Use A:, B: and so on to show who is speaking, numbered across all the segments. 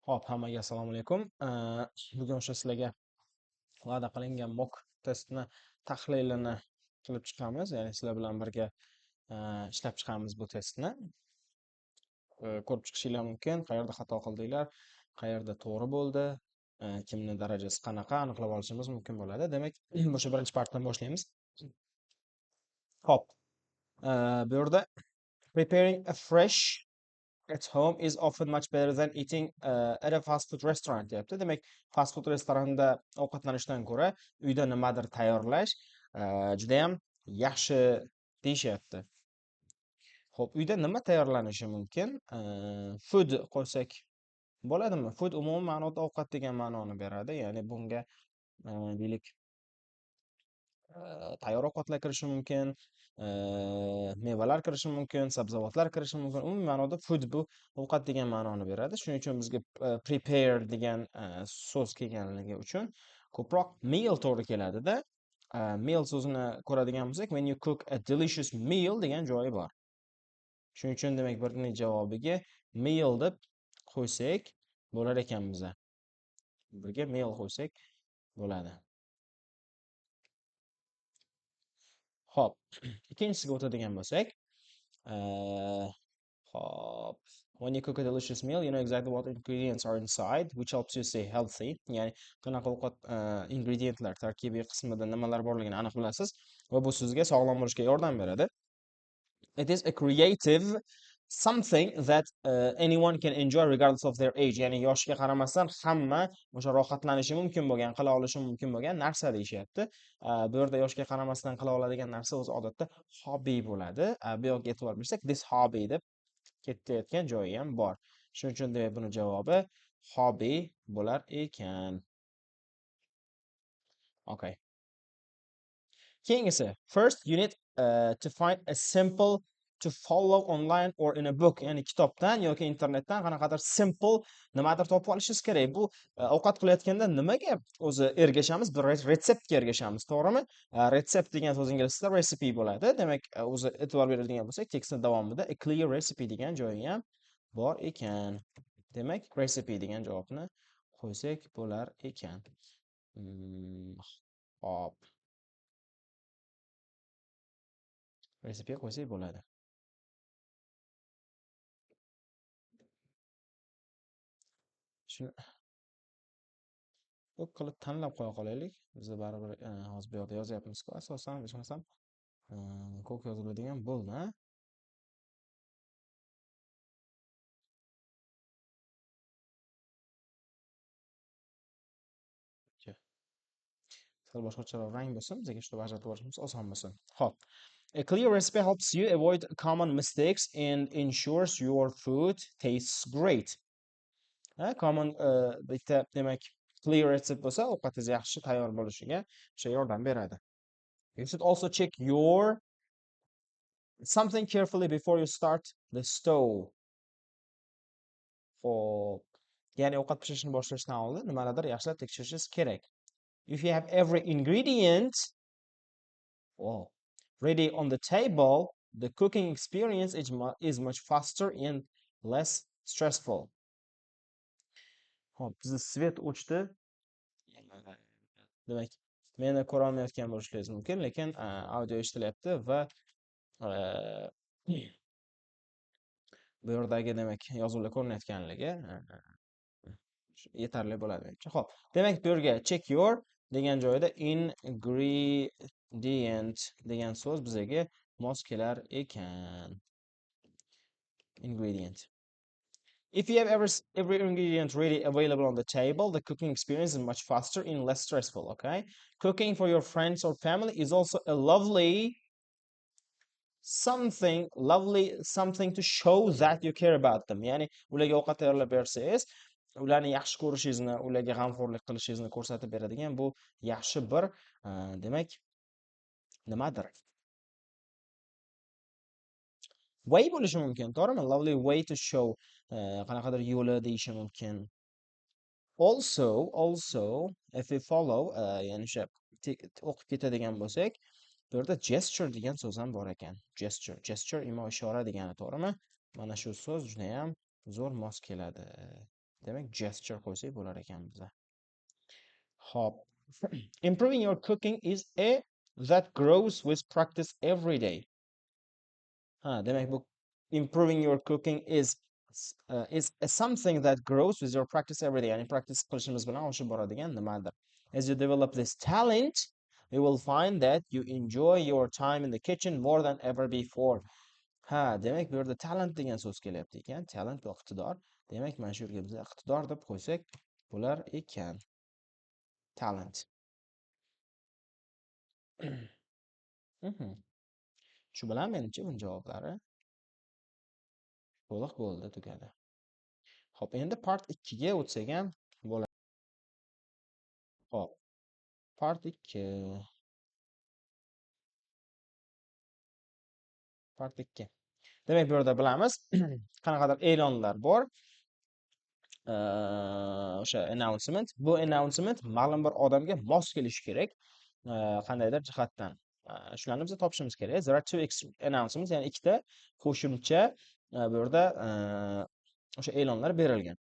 A: Hop, hammaga assalomu alaykum. Bugun o'sha sizlarga va'da qilingan mock testni tahlilini qilib chiqamiz. Ya'ni sizlar bilan birga ishlab chiqamiz bu testni. Ko'rib chiqishinglar mumkin, qayerda xato qildinglar, qayerda to'g'ri bo'ldi, kimni darajasi qanaqa aniqlab olishimiz mumkin bo'ladi. Demak, o'sha birinchi partdan boshlaymiz. Hop, bu yerda preparing a fresh at home is often much better than eating at a fast food restaurant deyapti. Demak, fast food restoranda ovqatlanishdan ko'ra uyda nimadir tayyorlash juda ham yaxshi deyishyapti. Xo'p, uyda nima tayyorlanishi mumkin? Food qo'ysak bo'ladimi? Food umumiy ma'noda ovqat degan ma'noni beradi. Ya'ni bunga deylik tayyor ovqatlar kirishi mumkin, mevalar kirishi mumkin, sabzavotlar kirishi mumkin. Umumiy ma'noda food bu ovqat degan ma'noni beradi. Shuning uchun bizga prepare degan so'z kelganligi uchun ko'proq meal to'g'ri keladida. Meal so'zini ko'radigan bo'lsak, when you cook a delicious meal degan joyi bor. Shuning uchun demak birning javobiga meal deb qo'ysak bo'lar ekan biza. Birga meal qo'ysak bo'ladi. Hop, ikkinchisiga o'tadigan bo'lsak, hop, when you cook a delicious meal, you know exactly what ingredients are inside, which helps you stay healthy. Ya'ni qanaqa ovqat ingredientlar tarkibiy qismida nimalar borligini aniq bilasiz va bu sizga sog'lom bo'lishga yordam beradi. It is a creative something that anyone can enjoy regardless of their age. Ya'ni yoshiga qaramasdan hamma o'sha rohatlanishi mumkin bo'lgan, qila olishi mumkin bo'lgan narsa deyishyapti. Bu yerda yoshga qaramasdan qila oladigan narsa o'zi odatda hobby bo'ladi. Bu yoqqa e'tibor bersak, this hobby deb ketayotgan joyi ham bor. Shuning uchun demak buni javobi hobby bo'lar ekan. Okay. Keyingisi, first you need to find a simple to follow online or in a book. Ya'ni kitobdan yoki internetdan qanaqadir simple nimadir topib olishingiz kerak. Bu ovqat qilayotganda nimaga o'zi ergashamiz? Bir retseptga ergashamiz, to'g'rimi? Retsept degan so'z ingliz tilida recipe bo'ladi. Demak, o'zi e'tibor beradigan bo'lsak, tekstning davomida a clear recipe degan joyi ham bor ekan. Demak, recipe degan javobni qo'ysak bo'lar ekan. Hop. Recipe qo'ysak bo'ladi. Shuni ko'p qilib tanlab qo'ya qolaylik. Biz baribir hozir bu yoqda yozyapmiz-ku, asosan hech bo'lmasam ko'p yoziladigan bo'ldi, ha? Sal boshqacharoq rang bo'lsin, bizga shu ajratib olishimiz oson bo'lsin. Xo'p. A clear recipe helps you avoid common mistakes and ensures your food tastes great. Common bitta demak clear recipe bo'lsa, ovqatingiz yaxshi tayyor bo'lishiga o'sha yordam beradi. You should also check your something carefully before you start the stove. Xo'p. Ya'ni ovqat pishirishni boshlashdan oldin nimalardir yaxshilab tekshirishingiz kerak. If you have every ingredient ready on the table, the cooking experience is much faster and less stressful. Hop, bizni svet o'chdi. Demak, meni ko'ra olmayotgan bo'lishingiz mumkin, lekin audio eshitilyapti va bu yerdagi demak yozuvlar ko'rinayotganligi yetarli bo'ladi menimcha. Xo'p, demak bu yerga check your degan joyda ingredient degan so'z bizga mos kelar ekan. Ingredient. If you have every ingredient ready available on the table, the cooking experience is much faster and less stressful, okay? Cooking for your friends or family is also a lovely something to show that you care about them. Ya'ni ularga ovqat tayyorlab bersangiz, ularni yaxshi ko'rishingizni, ularga g'amxo'rlik qilishingizni ko'rsatib beradigan bu yaxshi bir demak nimadir? Way bo'lishi mumkin, to'g'rimi? Lovely way to show qanaqadir yo'li deyishi mumkin. Also, if we follow ya'ni o'sha o'qib ketadigan bo'lsak, bu yerda gesture degan so'z ham bor ekan. Gesture imo ishora degani, to'g'rimi? Mana shu so'z juda ham zo'r mos keladi. Demak, gesture qo'ysak bo'lar ekan bizda. Hop. Improving your cooking is a that grows with practice every day. Ha, demak bu improving your cooking is something that grows with your practice every day. Ya'ni practice qilishimiz bilan oshib boradigan nimadir. As you develop this talent, you will find that you enjoy your time in the kitchen more than ever before. Ha, demak bu yerda talent degan so'z kelyapti ekan. Talent bu iqtidor. Demak, mana shu yerga biz iqtidor deb qo'ysak bo'lar ekan. Talent. Mhm. Shu bilan menimcha buni javoblari to'liq bo'ldi, tugadi. Hop, endi part 2 ga o'tsak ham bo'ladi. Hop, part 2. Part 2. Demak, bu yerda bilamiz, qanaqadir e'lonlar bor. O'sha announcement. Bu announcement ma'lum bir odamga mos kelishi kerak. Qandaydir jihatdan. Shularni biz topishimiz kerak. There are two announcements, ya'ni ikkita qo'shimcha bu yerda o'sha e'lonlar berilgan.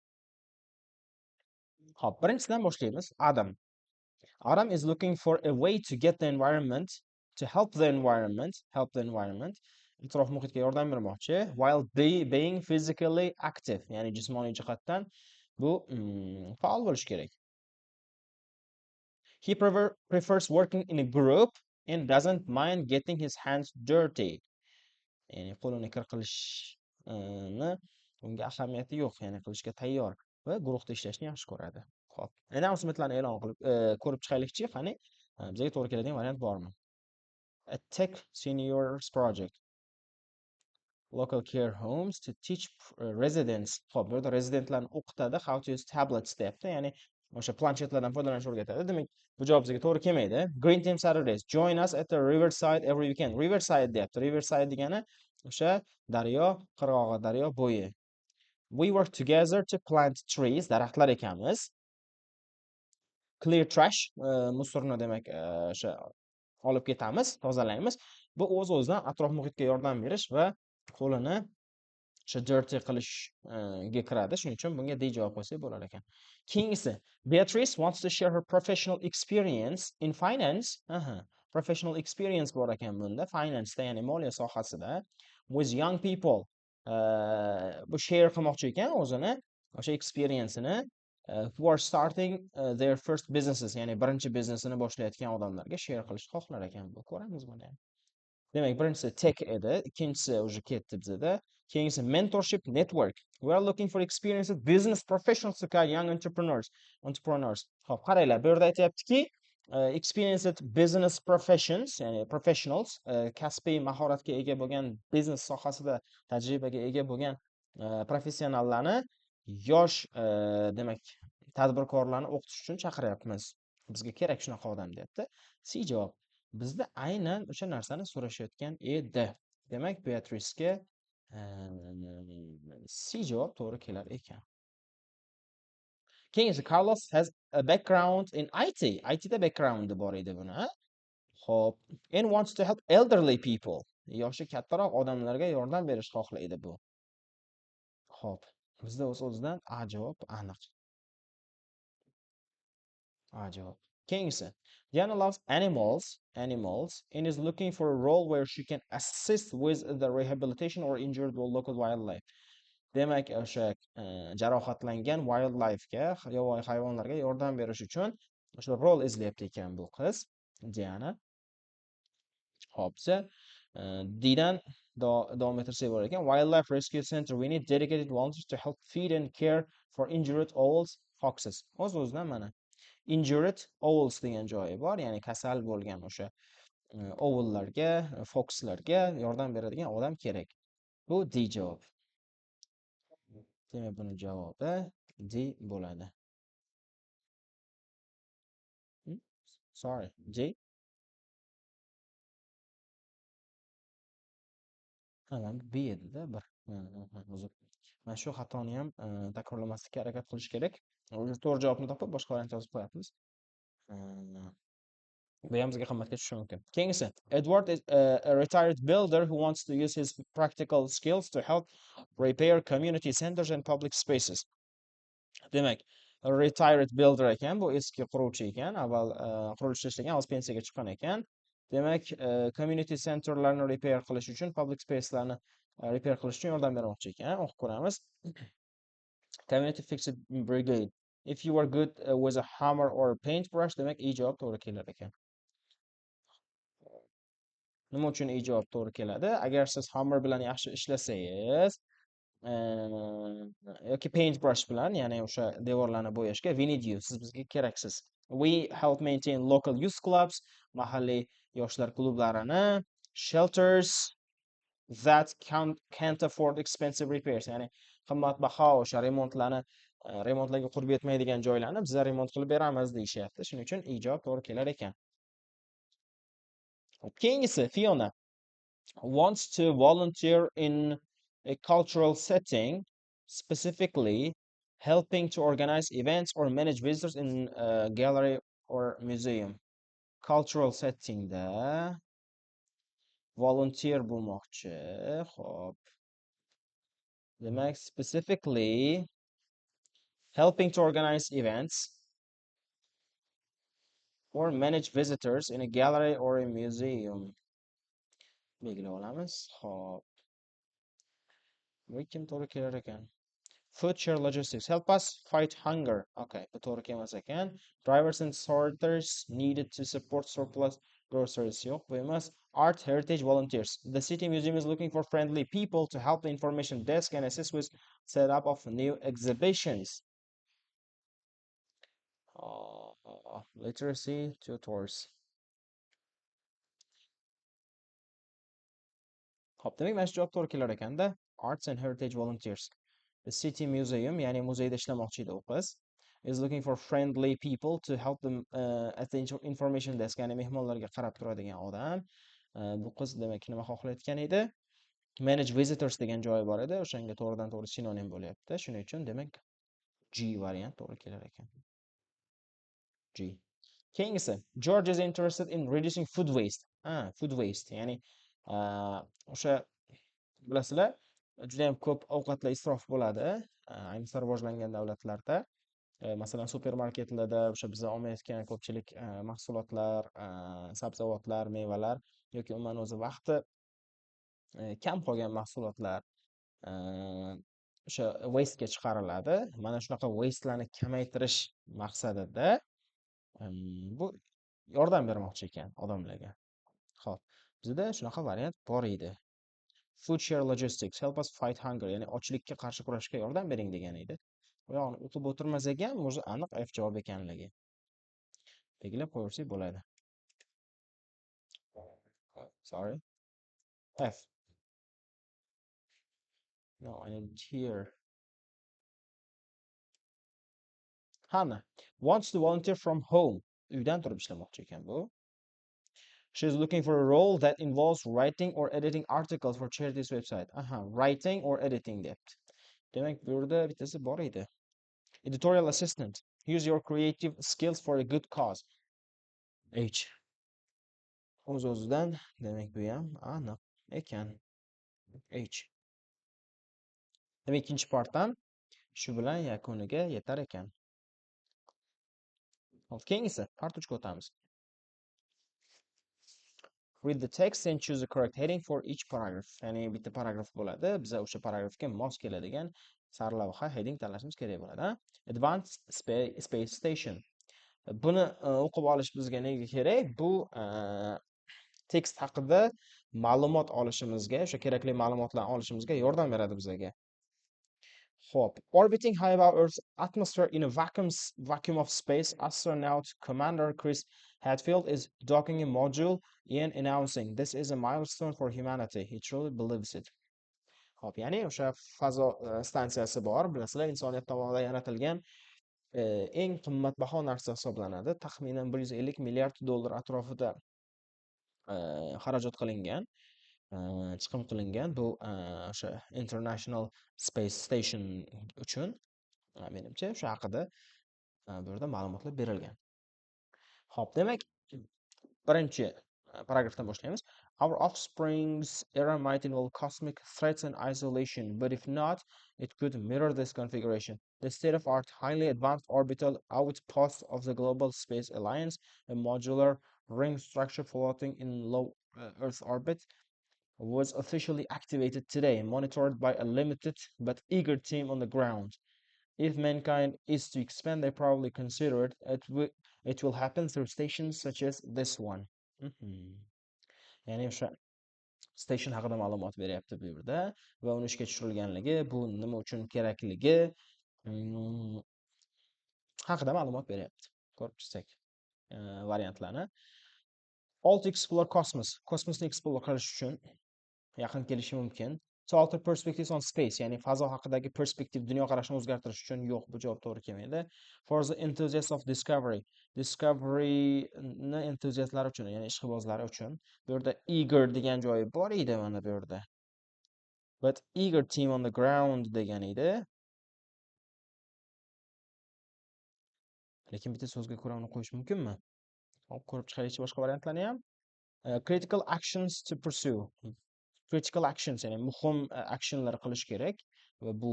A: Hop, birinchisidan boshlaymiz. Adam is looking for a way to get the environment, to help the environment, atrof muhitga yordam bermoqchi, while being physically active, ya'ni jismoniy jihatdan bu faol bo'lish kerak. He prefers working in a group and doesn't mind getting his hands dirty. Ya'ni qo'lini kir qilishni unga ahamiyati yo'q, ya'ni qilishga tayyor va guruhda ishlashni yaxshi ko'radi. Xo'p, announcementlarni e'lon qilib ko'rib chiqaylikchi, qani bizga to'g'ri keladigan variant bormi? A tech seniors project. Local care homes to teach residents. Xo'p, bu yerda residentlarni o'qitadi how to use tablets deyapti, ya'ni o'sha planshetlardan foydalanishni o'rgatadi. Demak, bu javob bizga to'gri kelmaydi. Green Team Saturdays. Join us at the Riverside every weekend. Riverside deyapti. Riverside degani o'sha daryo qirg'og'i, daryo bo'yi. We work together to plant trees. Daraxtlar ekamiz. Clear trash, musorni demak o'sha olib ketamiz, tozalaymiz. Bu o'z-o'zidan atrof muhitga yordam berish va qo'lini o'sha dirty qilishga kiradi. Shuning uchun bunga D javob qo'ysak bo'lar ekan. Keyingisi, Beatrice wants to share her professional experience in finance. Professional experience bor ekan bunda, finance da, ya'ni moliya sohasida, with young people. Bu share qilmoqchi ekan o'zini, o'sha experience'ini who are starting their first businesses, ya'ni birinchi biznesini boshlayotgan odamlarga share qilishni xohlar ekan. Bu ko'ramiz buni ham. Demak, birinchisi tech edi, ikkinchisi уже ketdi bizda. Keyingisi mentorship network. We are looking for experienced business professionals to guide young entrepreneurs. Xo'p, qaranglar, bu yerda aytayaptiki, experienced business professions, ya'ni professionals, kasbiy mahoratga ega bo'lgan, biznes sohasida tajribaga ega bo'lgan professionallarni yosh demak tadbirkorlarni o'qitish uchun chaqiryapmiz. Bizga kerak shunaqa odam deyapti. C javob. Bizda aynan o'sha narsani so'rashayotgan edi. Demak, Beatrice'ga C javob to'g'ri kelar ekan. Keyingisi, Carlos has a background in IT. ITda background bor edi buni. Xo'p, and wants to help elderly people. Yoshi kattaroq odamlarga yordam berish xohlaydi bu. Xo'p, bizda o'z-o'zidan A javob aniq. A javob. Keyingisi, Diana loves animals, and is looking for a role where she can assist with the rehabilitation or injured local wildlife. Demak, o'sha jarohatlangan wildlifega, yovvoyi hayvonlarga yordam berish uchun o'sha rol izlayapti ekan bu qiz, Diana. Hopsa, Didan davom ettirsak bo'lar ekan. Wildlife Rescue Center. We need dedicated volunteers to help feed and care for injured owls, foxes. O'z-o'zidan mana injured owls degan joyi bor, ya'ni kasal bo'lgan o'sha ovullarga, foxlarga yordam beradigan odam kerak. Bu D javob. Demak, buni javobi D bo'ladi. Sorry, J. Mana B edi-da bir. Uzr. Mana shu xatoni ham takrorlamaslikka harakat qilish kerak. To'g'ri javobni topib boshqa variant yozib qo'yapmiz. Bu ham bizga qimmatga tushishi mumkin. Keyingisi, Edward is a retired builder who wants to use his practical skills to help repair community centers and public spaces. Demak, retired builder ekan, bu eski quruvchi ekan, avval qurilishda ishlagan, hozir pensiyaga chiqqan ekan. Demak, community centerlarni repair qilish uchun, public spacelarni repair qilish uchun yordam bermoqchi ekan. O'qib ko'ramiz. Community fixed brigade. If you are good with a hammer or a paintbrush, demak, ijob to'g'ri kelar ekan. Nima uchun ijob to'g'ri keladi? Agar siz hammer bilan yaxshi ishlasangiz, yoki paintbrush bilan, ya'ni o'sha devorlarni bo'yashga, we need you, siz bizga keraksiz. We help maintain local youth clubs, mahalliy yoshlar klublarini, shelters that can't afford expensive repairs, ya'ni qimmatbaho o'sha remontlarga qurbi yetmaydigan joylarni bizlar remont qilib beramiz deyishyapti. Shuning uchun ijob to'g'ri kelar ekan. Keyingisi, Fiona wants to volunteer in a cultural setting, specifically helping to organize events or manage visitors in a gallery or museum. Cultural settingda volunteer bo'lmoqchi. Xo'p. Demak, specifically helping to organize events or manage visitors in a gallery or a museum. Belgilab olamiz. Xo'p. Bu kim to'g'ri kelar ekan? Food share logistics. Help us fight hunger. Okay, bu to'g'ri kelmas ekan. Drivers and sorters needed to support surplus groceries. Yo'q, bu emas. Art heritage volunteers. The city museum is looking for friendly people to help the information desk and assist with setup of new exhibitions. Literacy tutors. Hop, demak, mana shu javob to'g'ri kelar ekanda. Arts and heritage volunteers. The city museum, ya'ni muzeyda ishlamoqchi edi u qiz. Is looking for friendly people to help them at the information desk, ya'ni mehmonlarga qarab turadigan odam. Bu qiz demak nima xohlayotgan edi? Manage visitors degan joyi bor edi. O'shanga to'g'ridan to'g'ri sinonim bo'lyapti. Shuning uchun demak G variant to'g'ri kelar ekan. G. Keyingisi, George is interested in reducing food waste. Food waste, ya'ni o'sha bilasizlar, juda ham ko'p ovqatlar isrof bo'ladi, ayniqsa rivojlangan davlatlarda. Masalan, supermarketlarda o'sha biz olmayotgan ko'pchilik mahsulotlar, sabzavotlar, mevalar yoki umuman o'zi vaqti kam qolgan mahsulotlar o'sha waste'ga chiqariladi. Mana shunaqa waste'larni kamaytirish maqsadida bu yordam bermoqchi ekan odamlarga. Xo'p, bizda shunaqa variant bor edi. Food share logistics, help us fight hunger, ya'ni ochlikka qarshi kurashga yordam bering degan edi. Bu yoqni o'qib o'tirmasak ham, o'zi aniq F javob ekanligi. Belgilab qo'yursak bo'ladi. Sorry. F. No, I need here. Hannah wants to volunteer from home. Uydan turib ishlamoqchi ekan bu. She is looking for a role that involves writing or editing articles for charity's website. Writing or editing depth. Demak, bu yerda bittasi bor edi. Editorial assistant. Use your creative skills for a good cause. H. O'z-o'zidan, demak bu ham aniq ekan. H. Demak, ikkinchi partdan shu bilan yakuniga yetar ekan. Hop, keyingisi, part 3 ga o'tamiz. Read the text and choose the correct heading for each paragraph. Ya'ni bitta paragraf bo'ladi. Biz o'sha paragrafga mos keladigan sarlavha heading tanlashimiz kerak bo'ladi. Advanced Space Station. Buni o'qib olish bizga nega kerak? Bu tekst haqida ma'lumot olishimizga, o'sha kerakli ma'lumotlarni olishimizga yordam beradi bizga. Hope. Orbiting high above Earth's atmosphere in a vacuum of space, astronaut Commander Chris Hadfield is docking a module and announcing this is a milestone for humanity. He truly believes it. Hop, ya'ni o'sha fazo stansiyasi bor, bilasizlar, insoniyat tomonidan yaratilgan eng qimmatbaho narsa hisoblanadi. Taxminan 150 milliard dollar atrofida xarajat qilingan. Chiqim qilingan bu o'sha International Space Station uchun menimcha o'sha haqida bu yerda ma'lumotlar berilgan. Xo'p, demak birinchi paragrafdan boshlaymiz. Our offspring's era might involve cosmic threats and isolation, but if not, it could mirror this configuration. The state-of-art, highly advanced orbital outpost of the Global Space Alliance, a modular ring structure floating in low Earth orbit, was officially activated today, monitored by a limited but eager team on the ground. If mankind is to expand, they probably consider it will happen through stations such as this one. Mhm. Ya'ni o'sha station haqida ma'lumot beryapti bu yerda va uni ishga tushirilganligi, bu nima uchun kerakligi mm, haqida ma'lumot beryapti. Ko'rib chiqsak variantlarni. Alt Explore Cosmos. Kosmosni explore qilish uchun yaqin kelishi mumkin. To alter perspectives on space, ya'ni fazo haqidagi perspektiv, dunyoqarashni o'zgartirish uchun yo'q, bu javob to'g'ri kelmaydi. For the enthusiasts of discovery, discoveryni entuziastlari uchun, ya'ni ishqibozlari uchun. Bu yerda eager degan joyi bor edi mana bu yerda. But eager team on the ground degan edi. Lekin bitta so'zga ko'ra uni qo'yish mumkinmi? Hop, ko'rib chiqaylikchi boshqa variantlarni ham. Critical actions to pursue. Critical actions, ya'ni muhim actionlar qilish kerak va bu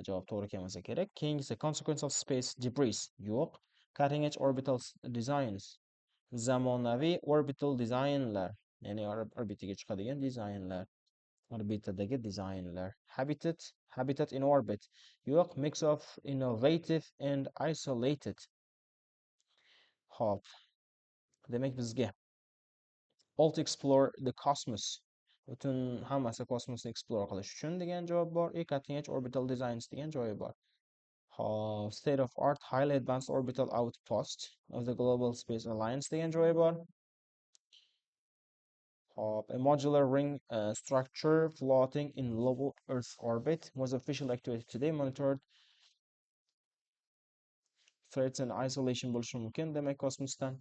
A: javob to'g'ri kelmasa kerak. Keyingisi consequence of space debris. Yo'q. Cutting edge orbital designs. Zamonaviy orbital dizaynlar, ya'ni orbitaga chiqadigan dizaynlar. Orbitadagi dizaynlar. Habitat in orbit. Yo'q. Mix of innovative and isolated. Hop. Demak bizga Alt Explore the Cosmos. Butun hammasi kosmosni explore qilish uchun degan javob bor. Cutting edge orbital designs degan joyi bor. Hop, state of art highly advanced orbital outpost of the Global Space Alliance degan joyi bor. Hop, a modular ring structure floating in low Earth orbit was officially activated today, monitored threats and isolation bo'lishi mumkin. Demak, kosmosdan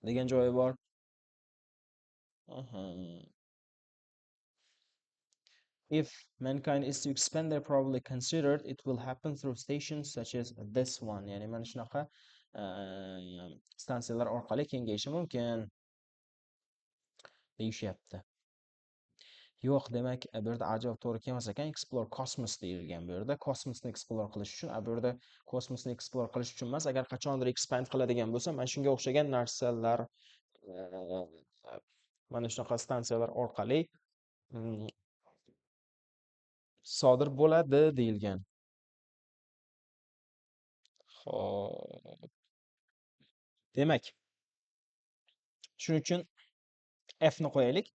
A: degan joyi bor. If mankind is to expand, they probably considered it will happen through stations such as this one. Ya'ni mana shunaqa stansiyalar orqali kengayishi mumkin deyishyapti. Yo'q, demak, bu yerda javob to'g'ri kelmas ekan. Explore Cosmos deyilgan bu yerda. Kosmosni explore qilish uchun, bu yerda kosmosni explore qilish uchun emas, agar qachondir expand qiladigan bo'lsa, mana shunga o'xshagan narsalar mana shunaqa stansiyalar orqali sodir bo'ladi deyilgan. Xo'p. Demak, shuning uchun F ni qo'yaylik.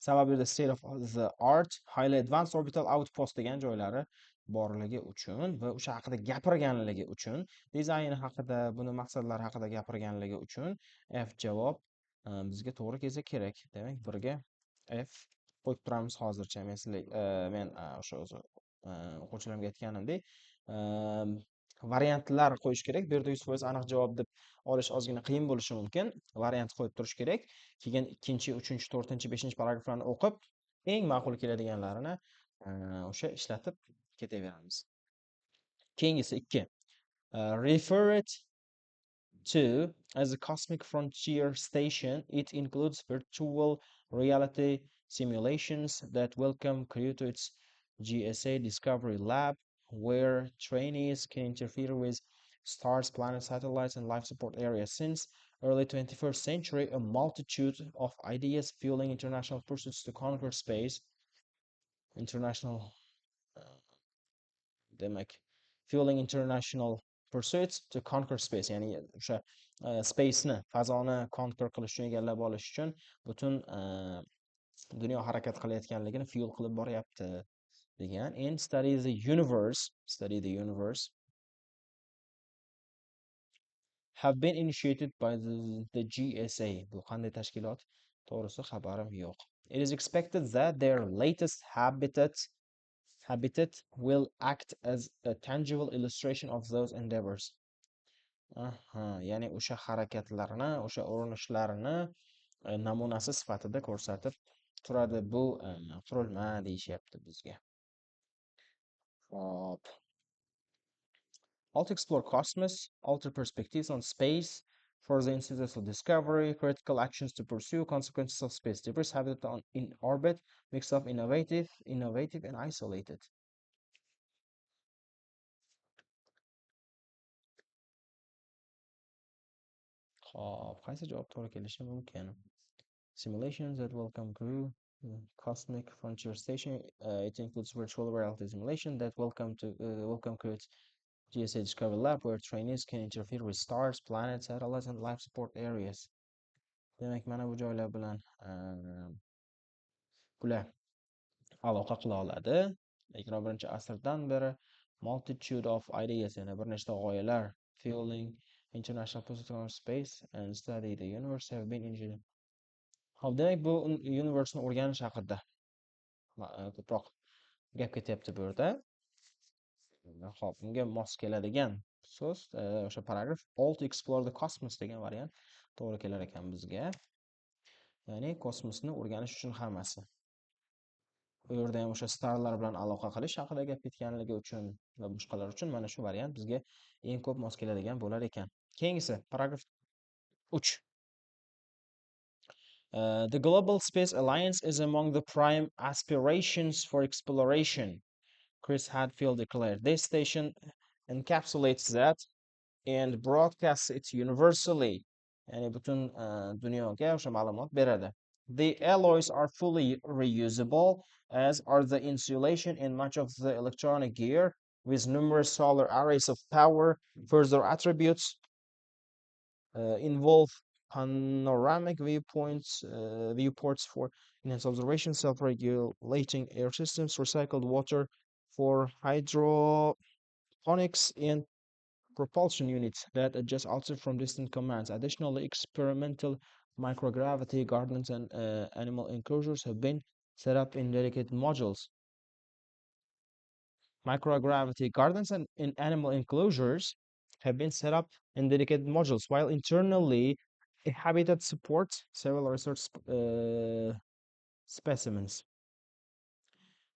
A: Sababi the state of the art, highly advanced orbital outpost degan joylari borligi uchun va o'sha haqida gapirganligi uchun, dizayni haqida, buni maqsadlari haqida gapirganligi uchun F javob bizga to'g'ri kelsa kerak. Demak, birga F qo'yib turamiz hozircha. Men o'sha o'quvchilarimga aytganimdek, variantlar qo'yish kerak. Bu yerda 100% aniq javob deb olish ozgina qiyin bo'lishi mumkin. Variant qo'yib turish kerak. Keyin 2, 3, 4, 5 paragraflarni o'qib, eng ma'qul keladiganlarini o'sha ishlatib ketaveramiz. Keyingisi 2. Refer it to as a cosmic frontier station. It includes virtual reality simulations that welcome crew to its GSA Discovery Lab, where trainees can interfere with stars, planets, satellites, and life support areas. Since early 21st century, a multitude of ideas fueling international pursuits to conquer space, international demak, fueling international pursuits to conquer space, ya'ni o'sha space'ni, fazoni conquer qilish uchun, egallab olish uchun butun dunyo harakat qilayotganligini fuel qilib boryapti degan. And study the universe have been initiated by the GSA. Bu qanday tashkilot? To'g'risi xabarim yo'q. It is expected that their latest habitat will act as a tangible illustration of those endeavors. Ya'ni o'sha harakatlarni, o'sha urinishlarini namunasi sifatida ko'rsatib turadi bu qurilma deyishyapti bizga. Hop. Alt Explore Cosmos, alter perspectives on space for the institutes of discovery, critical actions to pursue, consequences of space debris, habitat in orbit, mix of innovative and isolated. Xo'p, qaysi javob to'g'ri kelishi mumkin? Simulations that welcome crew, Cosmic Frontier Station. It includes virtual reality simulation that welcome crew GSA Discovery Lab, where trainees can interfere with stars, planets, satellites, and life support areas. Demak, mana bu joylar bilan bular aloqa qila oladi. 21-asrdan beri multitude of ideas, ya'ni bir nechta g'oyalar, fueling international position of space and study the universe have been engineered. Hop, demak bu universe ni o'rganish haqida ko'proq gap ketyapti bu yerda. Hop, unga mos keladigan so'z o'sha paragraf all to explore the cosmos degan variant to'g'ri kelar ekan bizga. Ya'ni kosmosni o'rganish uchun hammasi. Bu yerda ham o'sha starlar bilan aloqa qilish haqida gap ketganligi uchun va boshqalar uchun mana shu variant bizga eng ko'p mos keladigan bo'lar ekan. Keyingisi paragraf 3. The Global Space Alliance is among the prime aspirations for exploration, Chris Hadfield declared. This station encapsulates that and broadcasts it universally. Yani butun dunyoga o'sha ma'lumot beradi. The alloys are fully reusable, as are the insulation and much of the electronic gear, with numerous solar arrays of power. Further attributes involve panoramic viewports for enhanced observation, self-regulating air systems, recycled water for hydroponics, and propulsion units that adjust altitude from distant commands. Additionally, experimental microgravity gardens and animal enclosures have been set up in dedicated modules. Microgravity gardens and in animal enclosures have been set up in dedicated modules, while internally a habitat supports several research specimens.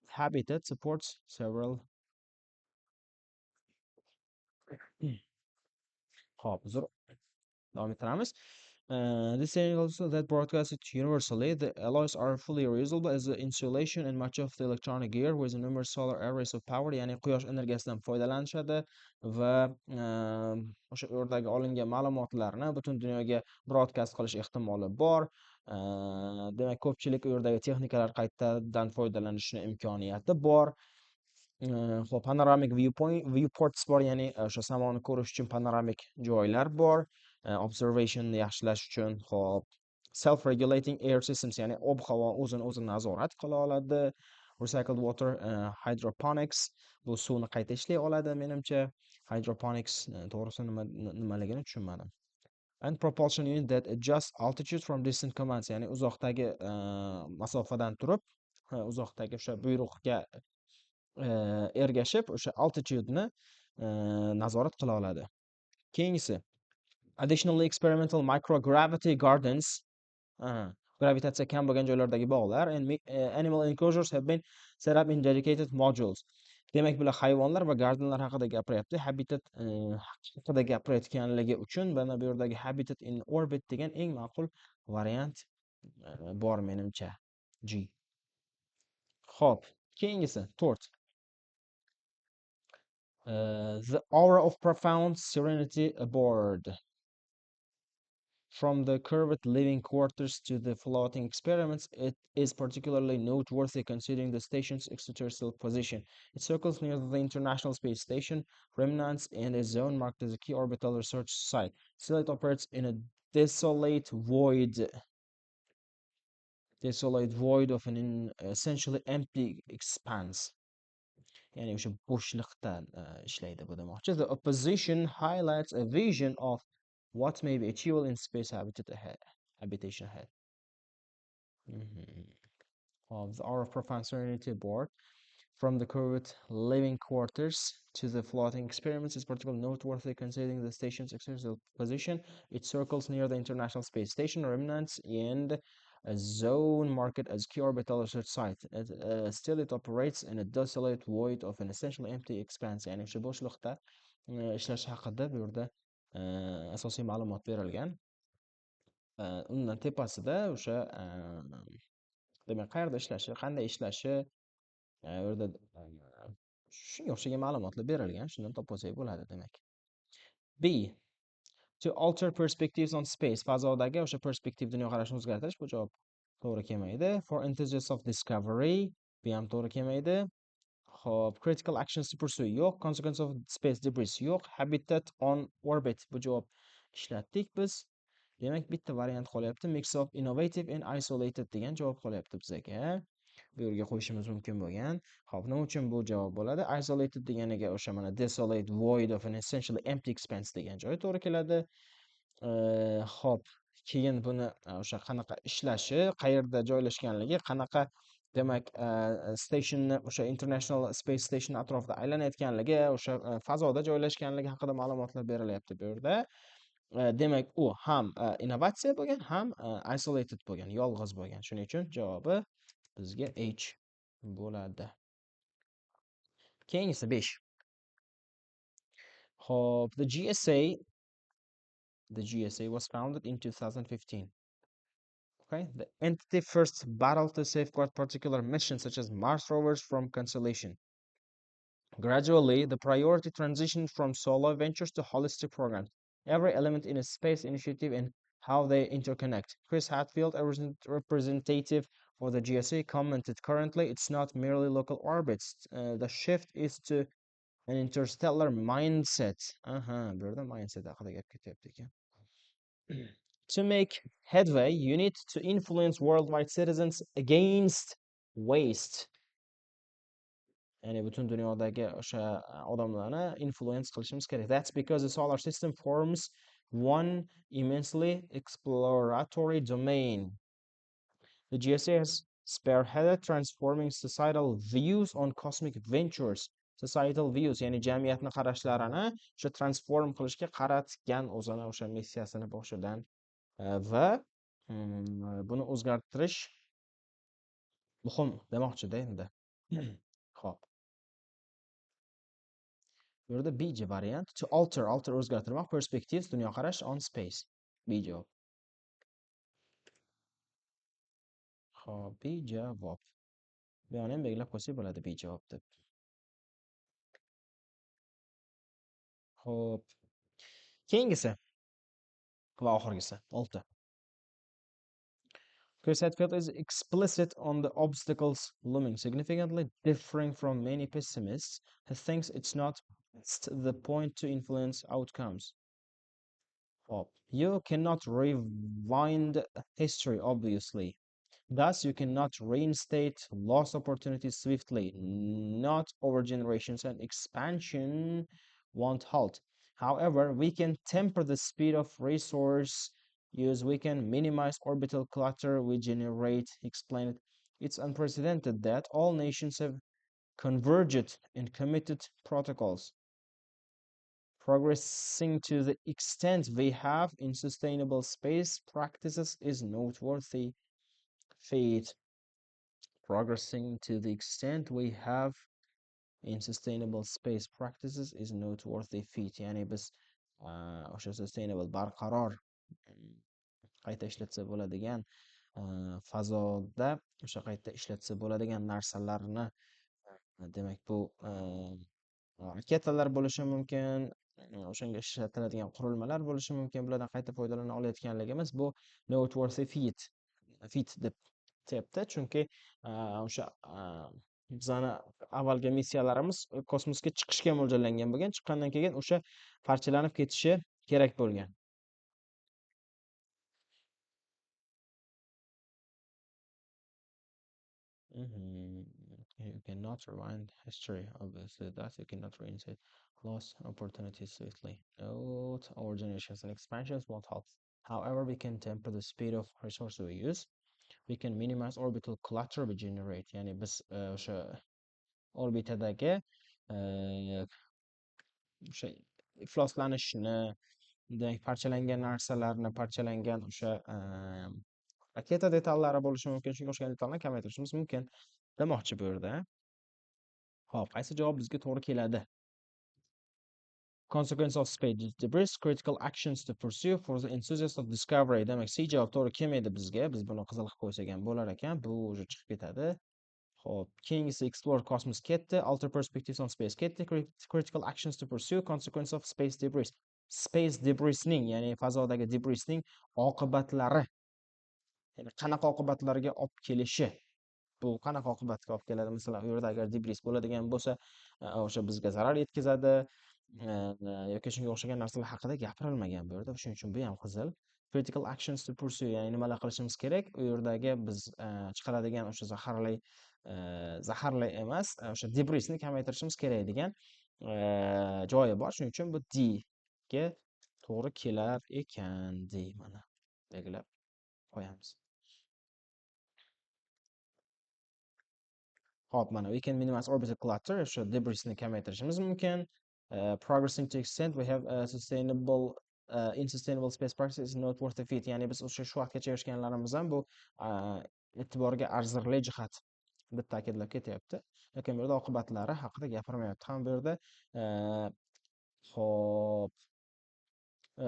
A: Habitat supports several. Hop, davom ettiramiz. This saying also that broadcasts it universally. The alloys are fully reusable as the insulation and much of the electronic gear with numerous solar arrays of power, ya'ni quyosh energiyasidan foydalanishadi va o'sha yerdagi olingan ma'lumotlarni butun dunyoga broadcast qilish ehtimoli bor. Demak, ko'pchilik u yerdagi texnikalar qaytadan foydalanishni imkoniyati bor. Xo'p, panoramik viewports bor, ya'ni o'sha samoni ko'rish uchun panoramik joylar bor. Observation yaxshilash uchun. Xo'p, self regulating air systems, ya'ni ob havo o'zini o'zi nazorat qila oladi. Recycled water, hydroponics, bu suvni qayta ishlay oladi menimcha. Hydroponics to'g'risi nimaligini tushunmadim. And propulsion unit that adjust altitude from distant commands, ya'ni uzoqdagi masofadan turib uzoqdagi o'sha buyruqga ergashib o'sha altitudeni nazorat qila oladi. Keyingisi additionally experimental microgravity gardens, gravitatsiya kam bo'lgan joylardagi bog'lar and animal enclosures have been set up in dedicated modules. Demak, bular hayvonlar va gardenlar haqida gapiryapti. Habitat haqida gapirayotganligi uchun mana bu yerdagi habitat in orbit degan eng ma'qul variant bor menimcha. G. Xo'p, keyingisi 4. The aura of profound serenity aboard. From the curved living quarters to the floating experiments, it is particularly noteworthy considering the station's extraterrestrial position. It circles near the International Space Station, remnants, and a zone marked as a key orbital research site. Still, it operates in a desolate void of an essentially empty expanse. Yani o'sha bo'shliqdan ishlaydi bu demoqchi. The opposition highlights a vision of what may be achievable in space habitation ahead. Of the hour of profound serenity aboard. From the curved living quarters to the floating experiments is particularly noteworthy considering the station's external position. It circles near the International Space Station, remnants, and a zone marked as key orbital research site. Still, it operates in a desolate void of an essentially empty expanse. Yani o'sha bo'shliqda ishlash haqida bu yerda asosiy ma'lumot berilgan. Undan tepasida o'sha demak qayerda ishlashi, qanday ishlashi, u yerda shunga o'xshagan ma'lumotlar berilgan. Shundan topib olsak bo'ladi demak. B. To alter perspectives on space. Fazodagi o'sha perspektiv dunyoqarashni o'zgartirish. Bu javob to'g'ri kelmaydi. For integers of discovery. Bu ham to'g'ri kelmaydi. Hop, critical actions to pursue yo'q. Consequence of space debris yo'q. Habitat on orbit. Bu javob ishlatdik biz. Demak, bitta variant qolyapti. Mix of innovative and isolated degan javob qolyapti bizga. Bu yerga qo'yishimiz mumkin bo'lgan. Xo'p, nima uchun bu javob bo'ladi? Isolated deganiga o'sha mana desolate, void of an essentially empty expanse degan joyi to'g'ri keladi. Xo'p, keyin buni o'sha qanaqa ishlashi, qayerda joylashganligi, qanaqa demak stationni o'sha International Space Station atrofida aylanayotganligi, o'sha fazoda joylashganligi haqida ma'lumotlar berilyapti bu yerda. Demak, u ham innovatsiya bo'lgan, ham isolated bo'lgan, yolg'iz bo'lgan. Shuning uchun javobi bizga H bo'ladi. Keyingisi 5. Hop, the GSA was founded in 2015. Okay, the entity first battled to safeguard particular missions such as Mars rovers from cancellation. Gradually, the priority transitioned from solo ventures to holistic programs. Every element in a space initiative and how they interconnect. Chris Hadfield, a representative for the GSA, commented, currently it's not merely local orbits. The shift is to an interstellar mindset. Bu yerda mindset haqida gap ketyapti ekan. To make headway, you need to influence worldwide citizens against waste. Ya'ni butun dunyodagi o'sha odamlarni influence qilishimiz kerak. That's because the solar system forms one immensely exploratory domain. The GSA has spearheaded transforming societal views on cosmic ventures. Societal views, ya'ni jamiyatni qarashlarini o'sha transform qilishga qaratgan o'zini o'sha missiyasini boshidan va buni o'zgartirish muhim demoqchida endi. Xo'p. Bu yerda B variant. To alter o'zgartirmoq, perspectives dunyoqarash on space. B javob. Xo'p, B javob. Bu yerni ham belgilab qo'ysak bo'ladi B javob deb. Xo'p. Keyingisi va oxirgisi 6. Chris Hadfield is explicit on the obstacles looming, significantly differing from many pessimists who thinks it's not the point to influence outcomes. You cannot rewind history, obviously. Thus, you cannot reinstate lost opportunities swiftly. Not over generations, and expansion won't halt. However, we can temper the speed of resource use. We can minimize orbital clutter we generate. Explained. It's unprecedented that all nations have converged in committed protocols. Progressing to the extent we have in sustainable space practices is noteworthy feat. Progressing to the extent we have in sustainable space practices is noteworthy feat. Ya'ni biz o'sha sustainable barqaror qayta ishlatsa bo'ladigan fazoda o'sha qayta ishlatsa bo'ladigan narsalarni demak bu raketalar bo'lishi mumkin, o'shanga ishlatiladigan qurilmalar bo'lishi mumkin. Bulardan qayta foydalana olayotganligimiz bu noteworthy feat deb deyapti, chunki o'sha bizani avvalgi missiyalarimiz kosmosga chiqishga mo'ljallangan bo'lgan. Chiqqandan keyin o'sha parchalanib ketishi kerak bo'lgan. You cannot rewind history, obviously. That you cannot reinstate lost opportunities swiftly. Note our generations and expansions won't help. However, we can temper the speed of resources we use. We can minimize orbital clutter we generate. Ya'ni biz o'sha orbitadagi o'sha ifloslanishni, demak parchalangan narsalarni, parchalangan o'sha raketa detallari bo'lishi mumkin, shunga o'xshagan detallarni kamaytirishimiz mumkin demoqchi bu yerda. Xo'p, qaysi javob bizga to'g'ri keladi? Consequence of space debris, critical actions to pursue for the enthusiast of discovery. Demak, C javob to'g'ri kelmaydi bizga. Biz buni qizil qilib qo'ysak ham bo'lar ekan. Bu уже chiqib ketadi. Hop, keyingisi explore cosmos ketdi, alter perspectives on space ketdi, critical actions to pursue, consequence of space debris. Space debrisning, ya'ni fazodagi debrisning oqibatlari, ya'ni qanaqa oqibatlarga olib kelishi. Bu qanaqa oqibatga olib keladi? Masalan, u yerda agar debris bo'ladigan bo'lsa, o'sha bizga zarar yetkazadi, yoki shunga o'xshagan narsalar haqida gapirilmagan bu yerda. Shuning uchun bu ham qizil. Critical actions to pursue, ya'ni nimalar qilishimiz kerak? U yerdagi biz chiqaradigan o'sha zaharli emas, o'sha debrisni kamaytirishimiz kerak degan joyi bor. Shuning uchun bu D ga to'g'ri kelar ekan. D mana belgilab qo'yamiz. Hop, mana we can minimize orbital clutter, o'sha debrisni kamaytirishimiz mumkin. Progressing to extent we have sustainable insustainable space practice is not worth the fit. Ya'ni biz o'sha shu vaqtgacha erishganlarimiz ham bu e'tiborga arzirli jihat deb ta'kidlab ketyapti. Lekin bu yerda oqibatlari haqida gapirmayapti ham bu yerda. Hop,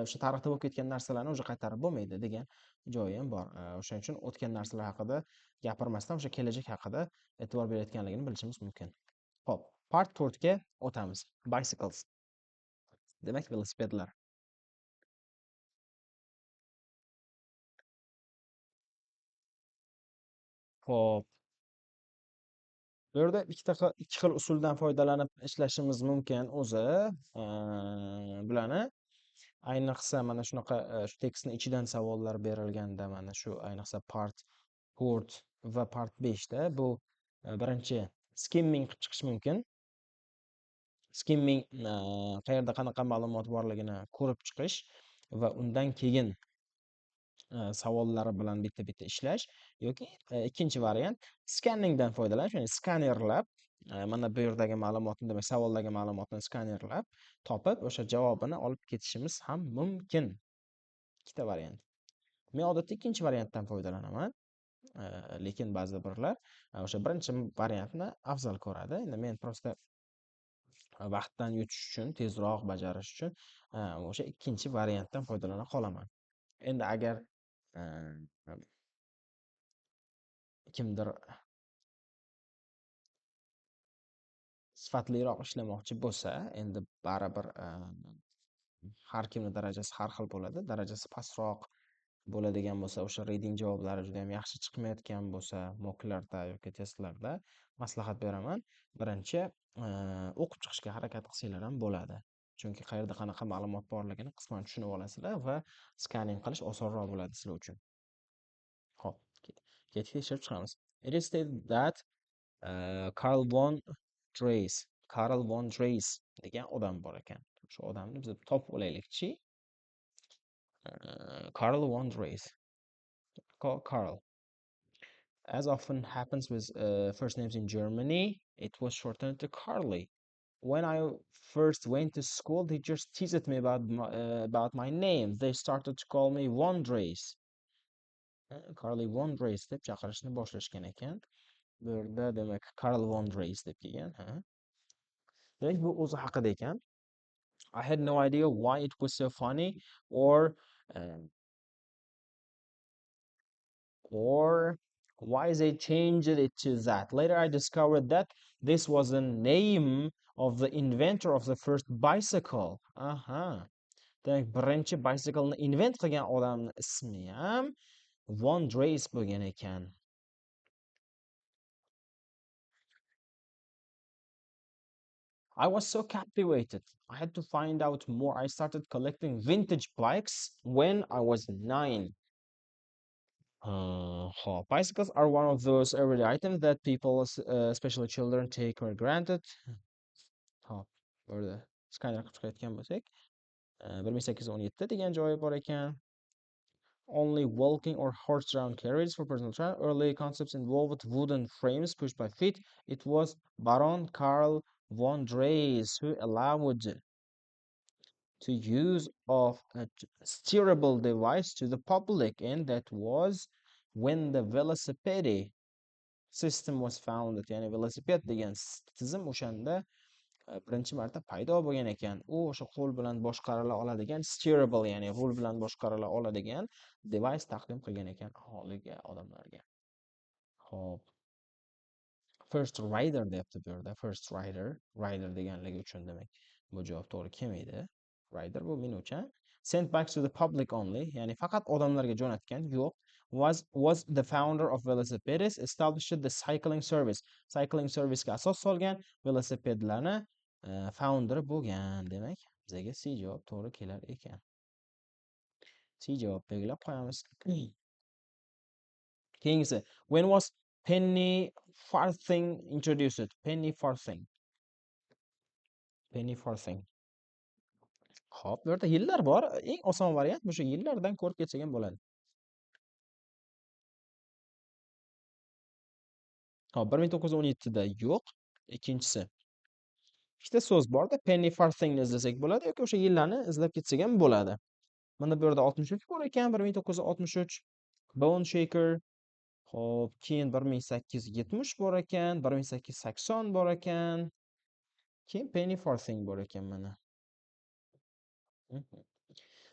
A: o'sha tarixda bo'lib ketgan narsalarni o'sha qaytarib bo'lmaydi degan joyi ham bor. O'shaning uchun o'tgan narsalar haqida gapirmasdan o'sha kelajak haqida e'tibor berayotganligini bilishimiz mumkin. Hop, part 4 ga o'tamiz. Bicycles. Demak, velosipedlar. Hop. Bu yerda ikki xil usuldan foydalanib ishlashimiz mumkin o'zi. Bularni ayniqsa mana shunaqa shu tekstning ichidan savollar berilganda mana shu ayniqsa part 4 va part 5 da bu birinchi skimming qilib chiqish mumkin. Skimming qayerda qanaqa ma'lumot borligini ko'rib chiqish va undan keyin savollari bilan bitta-bitta ishlash yoki ikkinchi variant skanningdan foydalanish, ya'ni skanerlab mana bu yerdagi ma'lumotni, demak savoldagi ma'lumotni skanerlab topib o'sha javobini olib ketishimiz ham mumkin. Ikkita variant. Men odatda ikkinchi variantdan foydalanaman. Lekin ba'zi birlar o'sha birinchi variantni afzal ko'radi. Endi men prosta vaqtdan yutish uchun, tezroq bajarish uchun o'sha ikkinchi variantdan foydalana qolaman. Endi agar kimdir sifatliroq ishlamoqchi bo'lsa, endi baribir har kimning darajasi har xil bo'ladi. Darajasi pastroq bo'ladigan bo'lsa, o'sha reading javoblari juda ham yaxshi chiqmayotgan bo'lsa, mocklarda yoki testlarda maslahat beraman. Birinchi o'qib chiqishga harakat qilsanglar ham bo'ladi. Chunki qayerda qanaqa ma'lumot borligini qisman tushunib olasizlar va skanning qilish osonroq bo'ladi sizlar uchun. Xo'p, ketik tekshirib chiqamiz. It is stated that Karl von Dreis degan odam bor ekan. Shu odamni biz topib olaylikchi. Karl von Dreis. Karl. As often happens with first names in Germany, it was shortened to Carly. When I first went to school, they just teased me about my name. They started to call me von Dreis. Carly von Dreis deb chaqirishni boshlashgan ekan. Bu yerda demak Karl von Dreis deb kelgan. Demak bu o'zi haqida ekan. I had no idea why it was so funny or why they changed it to that. Later I discovered that this was the name of the inventor of the first bicycle. Demak, birinchi bicycle'ni invent qilgan odamning ismi ham von Dreis bo'lgan ekan. I was so captivated. I had to find out more. I started collecting vintage bikes when I was 9. Bicycles are one of those everyday items that people, especially children, take for granted. Burada skanner qilib chiqayotgan bo'lsak, 1817 degan joyi bor ekan. Only walking or horse-drawn carriages for personal travel. Early concepts involved wooden frames pushed by feet. It was Baron Karl von Dreis who allowed to use of a steerable device to the public, and that was when the velocipede system was founded. Yani velosiped degan tizim o'shanda birinchi marta paydo bo'lgan ekan. U o'sha qo'l bilan boshqarila oladigan steerable, ya'ni rul bilan boshqarila oladigan device taqdim qilgan ekan aholiga, odamlarga. Xo'p, first rider deyapti bu yerda. First rider deganligi uchun demak bu javob to'g'ri kelmaydi. Rider bu minuvcha. Sent back to the public only, ya'ni faqat odamlarga jo'natgan. Yo'q. Was the founder of velocipedes, established the cycling service. Cycling servicega asos solgan, velosipedlarni founder bo'lgan. Demak, bizga C javob to'g'ri kelar ekan. C javob belgilab qo'yamiz. Keyingisi, when was penny farthing introduced? Penny farthing. Penny farthing. Xo'p, bu yerda yillar bor. Eng oson variant o'sha yillardan ko'rib ketsak ham bo'ladi. Hop, 1917 da yo'q. Ikkinchisi. Ikkita so'z borda, penny farthing ni izlasak bo'ladi yoki o'sha yillarni izlab ketsak ham bo'ladi. Mana bu yerda 63 bor ekan, 1963. Bone shaker. Xo'p, keyin 1870 bor ekan, 1880 bor ekan. Keyin penny farthing bor ekan mana.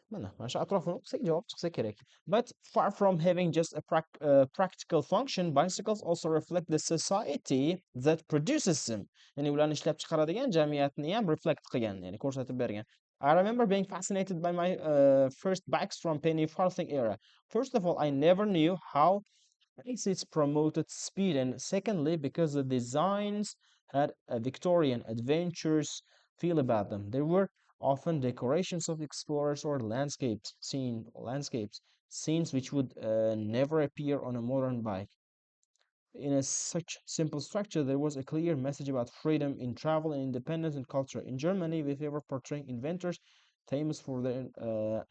A: Mana shu atrofini o'qisak javob chiqsa kerak. But far from having just a practical function, bicycles also reflect the society that produces them. Ya'ni ularni ishlab chiqaradigan jamiyatni ham reflect qilgan, ya'ni ko'rsatib bergan. I remember being fascinated by my first bikes from penny farthing era. First of all, I never knew how it's promoted speed, and secondly, because the designs had a Victorian adventurous feel about them. They were often decorations of explorers or landscapes, scenes which would never appear on a modern bike. In such simple structure, there was a clear message about freedom in travel and independence in culture. In Germany, we favor portraying inventors famous for their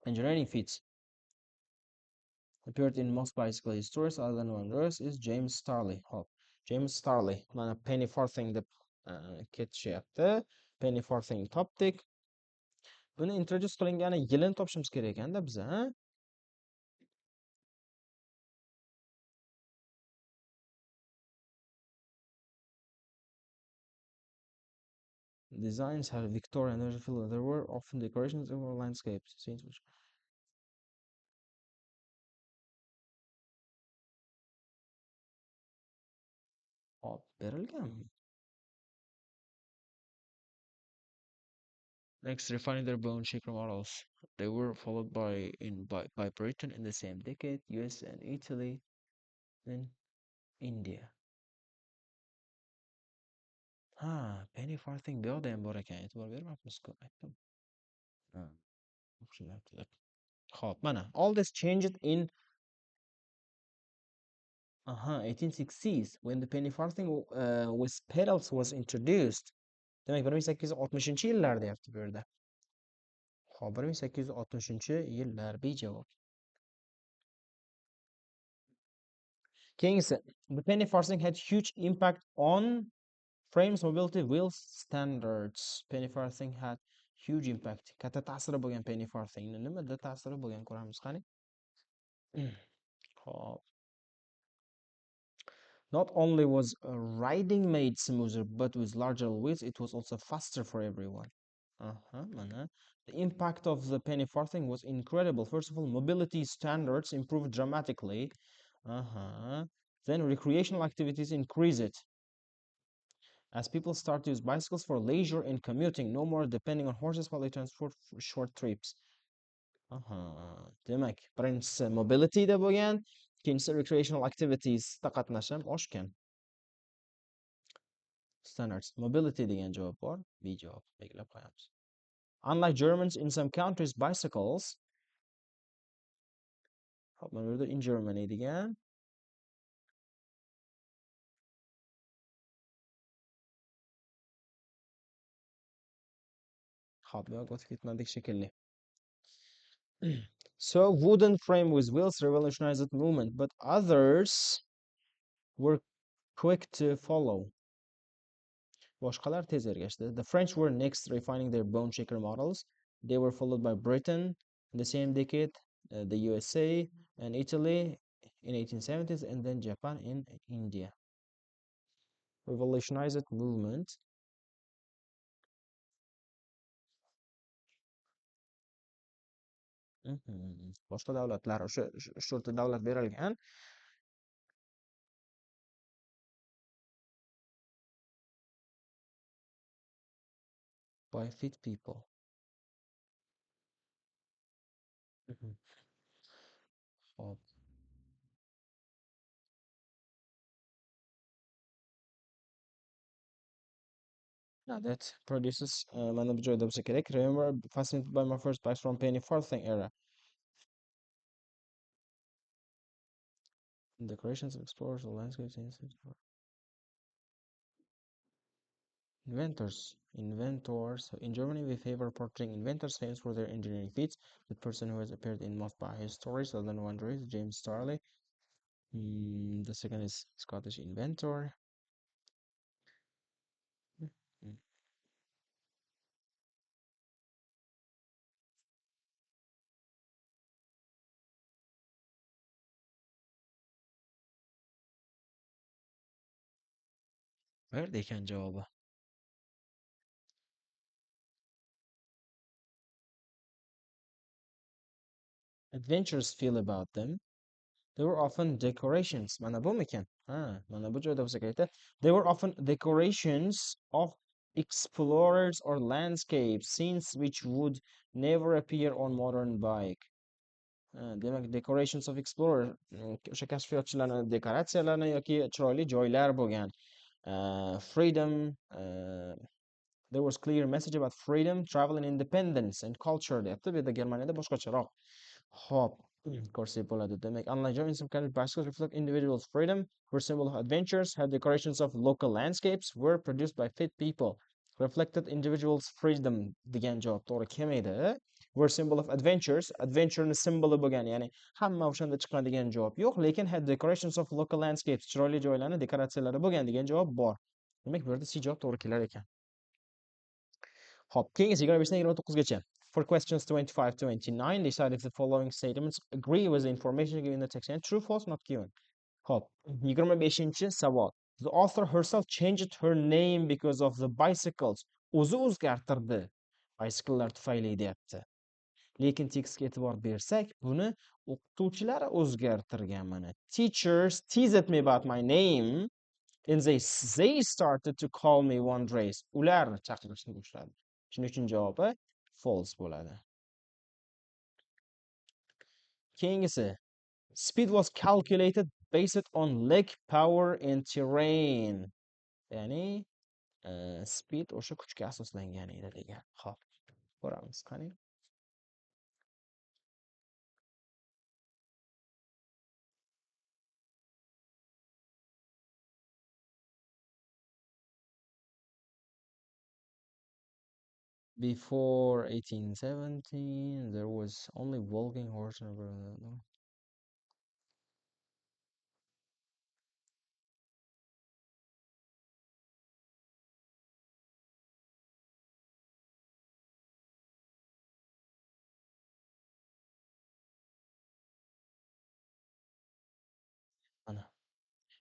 A: engineering feats. Appeared in most bicycle histories, other than one of is James Starley. Hop. James Starley. Mana penny farthing deb ketishyapti. Penny farthing topdik. Buni introduce qilingani yilini topishimiz kerak ekanda biz, ha? Designs had Victorian and feel. There were often decorations over landscapes, scenes which hop berilgan. Next, refining their bone shaker models. They were followed by Britain in the same decade, US and Italy, then India. Ha, penny farthing bu yoqda ham bor ekan, e'tibor bermabmiz-ku, aytdim. Ha, o'xshamayapti. Xo'p, mana all this changed in 1860s when the penny farthing with pedals was introduced. Demak, 1860-yillar deyapti bu yerda. Xo'p, 1860-yillar bejavob. Keyingisi, the penny farthing had huge impact on frames mobility wheel standards. Penny farthing had huge impact. Katta ta'siri bo'lgan penny farthing. Nimada ta'siri bo'lgan ko'ramiz qani? Xo'p. Not only was riding made smoother, but with larger wheels, it was also faster for everyone. Mana. The impact of the penny farthing was incredible. First of all, mobility standards improved dramatically. Then recreational activities increase it. As people start to use bicycles for leisure and commuting, no more depending on horses while they transport for short trips. Demak, birinchisi mobility da bo'lgan, ikkinchisi recreational activities da qatnashim oshgan. Standards. Mobility degan javob bor. B javob belgilab qo'yamiz. Unlike Germans in some countries, bicycles. Hop, mana bu yerda in Germany degan. Hop, bu yoqqa o'tib ketmadik shekilli. So wooden frame with wheels revolutionized movement, but others were quick to follow. Boshqalar tez ergashdi. The French were next refining their bone shaker models. They were followed by Britain in the same decade, the USA and Italy in 1870s, and then Japan in India. Revolutionized movement. Boshqa davlatlar o'sha yerda davlat berilgan. By fit people. Mhm. Hop. Now that produces mana bu joyda bo'lsa kerak. Remember, fascinated by my first bikes from Penny Farthing era. Decorations of explorers, the landscapes, inventors. Inventors. In Germany, we favor portraying inventors famous for their engineering feats. The person who has appeared in most by his stories, other than one race, James Starley. The second is Scottish inventor. Mm. Nerede ekan javobi? Adventures feel about them. They were often decorations. Mana bu mikan? Ha, mana bu joyda bo'lsa kerakda. They were often decorations of explorers or landscape scenes which would never appear on modern bike. Demak, decorations of explorer o'sha kashfiyotchilarni dekoratsiyalari yoki chiroyli joylar bo'lgan. Freedom, there was clear message about freedom, travel and independence and culture deyapti. Bu yerda Germaniyada boshqacharoq. Hop, ko'rsak bo'ladi. Demak, unlike Germany, some kind of bicycles reflect individuals' freedom, were symbol of adventures, had decorations of local landscapes, were produced by fit people, reflected individuals' freedom degan javob to'g'ri kelmaydi. Were symbol of adventures, adventure'ni symboli bo'lgan, ya'ni hamma o'shanda chiqadigan javob yo'q, lekin had decorations of local landscapes, chiroyli joylarni dekoratsiyalari bo'lgan degan javob bor. Demak, bu yerda C javob to'g'ri kelar ekan. Hop, keyingisi 25dan 29gacha. For questions 25 to 29, decide if the following statements agree with the information given in the text. And true, false, not given. Hop, 25 savol. The author herself changed her name because of the bicycles. O'zi o'zgartirdi. Bicyclelar tufayli deyapti. Lekin tekstga e'tibor bersak, buni o'qituvchilar o'zgartirgan mana. Teachers teased me about my name and they started to call me one race. Ular chaqirishni boshladi. Shuning uchun javobi false bo'ladi. Keyingisi. Speed was calculated based on leg power and terrain. Ya'ni speed o'sha kuchga asoslangan edi degan. Xo'p, ko'ramiz qani. Before 1817, there was only walking horse. Ana.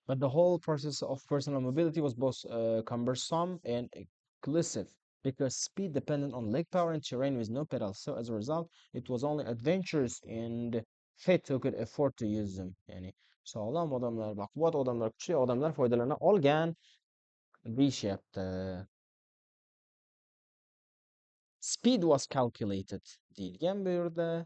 A: But the whole process of personal mobility was both cumbersome and exclusive because speed depended on leg power and terrain with no pedals. So as a result, it was only adventurous and fit who could afford to use them. Yani sog'lom odamlar, baquvvat odamlar, kuchli odamlar foydalana olgan deyishyapti. Speed was calculated deyilgan bu yerda.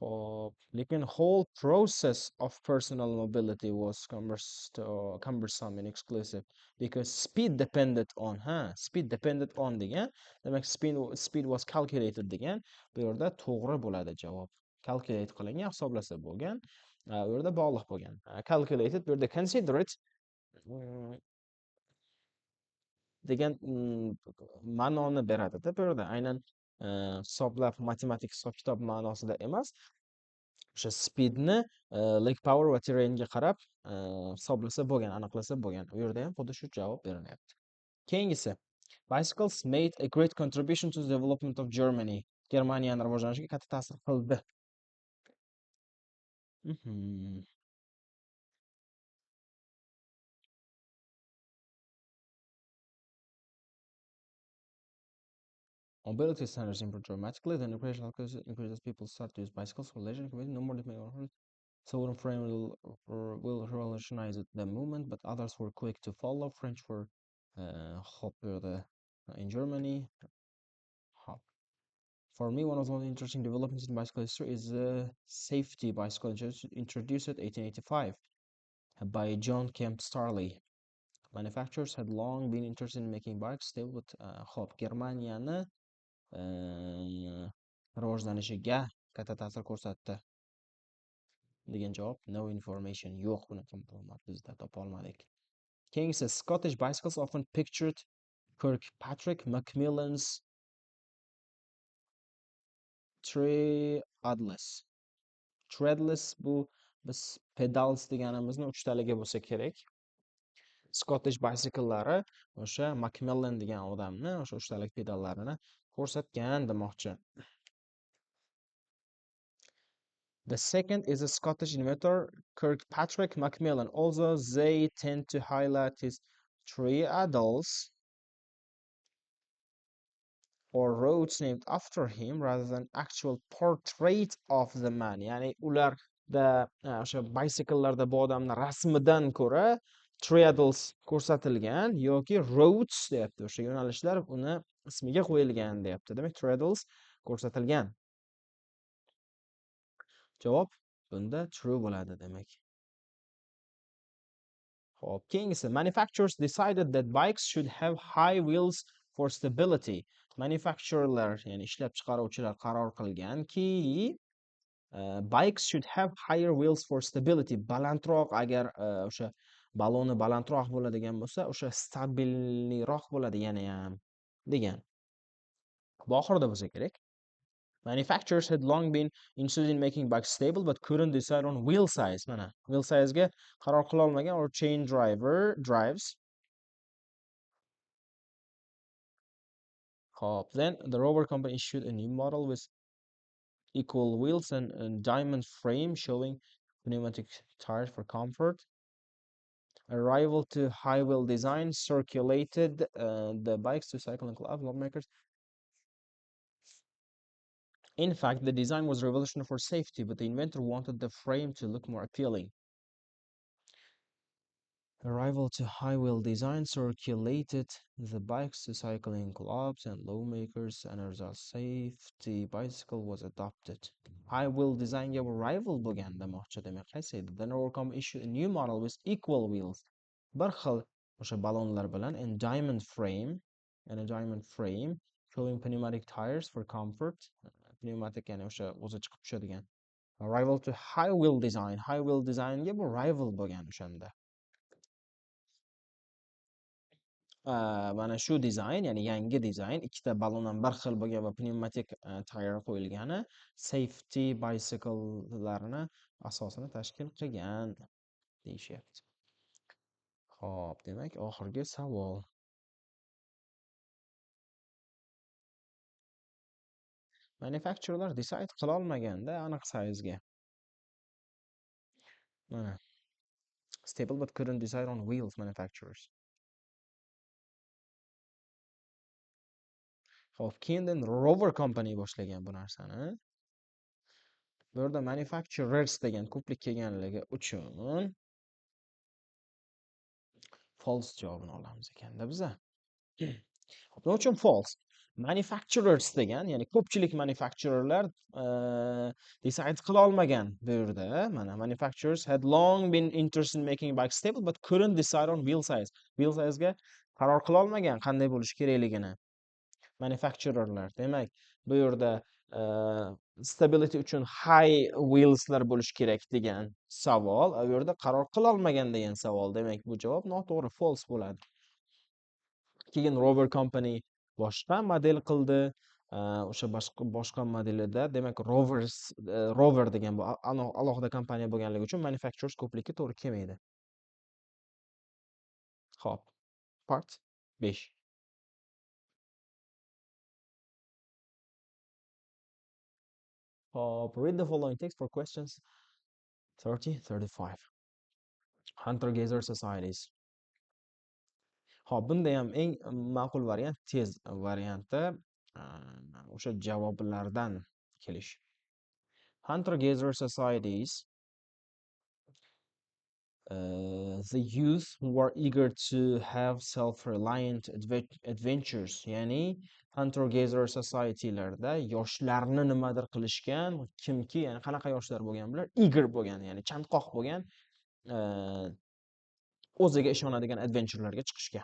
A: Hop. Lekin whole process of personal mobility was cumbersome and exclusive because speed depended on degan. Demak, speed was calculated degan. Bu yerda to'g'ri bo'ladi javob. Calculate qilingan, hisoblasa bo'lgan. Bu yerda bog'liq bo'lgan. Calculated bu yerda considerate degan ma'noni beradida bu yerda. Aynan hisoblab, matematik hisob-kitob ma'nosida emas. O'sha speedni leg power va terrainga qarab hisoblasa bo'lgan, aniqlasa bo'lgan. U yerda ham xuddi shu javob berilyapti. Keyingisi. Bicycles made a great contribution to the development of Germany. Germaniyani rivojlanishiga katta ta'sir qildi. Mobility standards improved dramatically. Then recreational increases people start to use bicycles for leisure. No more depending. So one frame will revolutionize the movement, but others were quick to follow. French were popular in Germany. For me, one of the most interesting developments in bicycle history is the safety bicycle introduced in 1885 by John Kemp Starley. Manufacturers had long been interested in making bikes stable, but hop Germaniyani rivojlanishiga katta ta'sir ko'rsatdi degan javob. No information, yo'q, bunaqa ma'lumot bizda topa olmadik. Keyingisi, Scottish bicycles often pictured Kirkpatrick Macmillan's treadless bu biz pedals deganimizni uchtaligi bo'lsa kerak. Scottish bicyclelari o'sha Macmillan degan odamni o'sha uchtalik pedallarini ko'rsatgan demoqchi. The second is a Scottish inventor, Kirkpatrick Macmillan. Although they tend to highlight his triaddles or roads named after him rather than actual portrait of the man. Ya'ni ularda o'sha bicyclelarda bu odamni rasmidan ko'ra triaddles ko'rsatilgan yoki roads deyapti. O'sha yo'nalishlar uni ismiga qo'yilgan deyapti. Demak, triaddles ko'rsatilgan. Javob bunda true bo'ladi demak. Hop, keyingisi, manufacturers decided that bikes should have high wheels for stability. Manufacturerlar, ya'ni ishlab chiqaruvchilar qaror qilganki, bikes should have higher wheels for stability. Balandroq, agar o'sha baloni balandroq bo'ladigan bo'lsa, o'sha stabilliroq bo'ladi yana ham degan. Bu oxirida bo'lsa kerak. Manufacturers had long been interested in making bikes stable but couldn't decide on wheel size. Mana, wheel sizega qaror qila olmagan, or chain drives. Hop. Then the Rover company issued a new model with equal wheels and diamond frame showing pneumatic tires for comfort. A rival to high wheel design circulated the bikes to cycling club lawmakers. In fact, the design was revolutionary for safety, but the inventor wanted the frame to look more appealing. A rival to high wheel design circulated the bikes to cycling clubs and lawmakers, and as a safety bicycle was adopted. High wheel designga bir rival bo'lgan demoqchi, demak qaysi edi? Then Overcome issued a new model with equal wheels, bir xil o'sha ballonlar bilan, and a diamond frame showing pneumatic tires for comfort. Pneumatic ya'ni o'sha o'zi chiqib tushadigan. A rival to high wheel designga bir rival bo'lgan o'shanda. Mana shu dizayn, ya'ni yangi dizayn, ikkita ballondan bir xil bo'lgan va pnevmatik tayyor qo'yilgani safety bicycle'larni asosini tashkil qilgan deyishyapti. Xo'p, demak, oxirgi savol. Manufacturerlar decide qila olmaganda aniq size'ga. Mana. Stable but couldn't decide on wheels manufacturers. Xo'p, keyin Rover company boshlagan bu narsani. Bu yerda manufacturers degan ko'plik kelganligi uchun false javobini olamiz ekanda biza. Nima uchun false? Manufacturers degan, ya'ni ko'pchilik manufacturerlar decide qila olmagan bu yerda. Mana, manufacturers had long been interested in making bikes stable but couldn't decide on wheel size. Wheel size'ga qaror qila olmagan qanday bo'lishi kerakligini. Manufacturerlar. Demak, bu yerda stability uchun high wheelslar bo'lishi kerak degan savol, bu yerda qaror qila olmagan degan savol. Demak, bu javob noto'g'ri, false bo'ladi. Keyin Rover company boshqa model qildi. O'sha boshqa modelida, demak, Rover degan bu alohida kompaniya bo'lganligi uchun manufacturers ko'plikka to'g'ri kelmaydi. Xo'p. Part 5. Read the following text for questions 30-35. Hunter-gatherer societies. Hop, bunda ham eng ma'qul variant tez varianti. o'sha javoblardan kelish. Hunter gatherer societies, the youth who are eager to have self-reliant adventures, ya'ni hunter gatherer societylarda yoshlarni nimadir qilishgan kimki, ya'ni qanaqa yoshlar bo'lgan bular, eager bo'lgan, ya'ni chanqoq bo'lgan, uh, o'ziga ishonadigan adventurelarga chiqishga.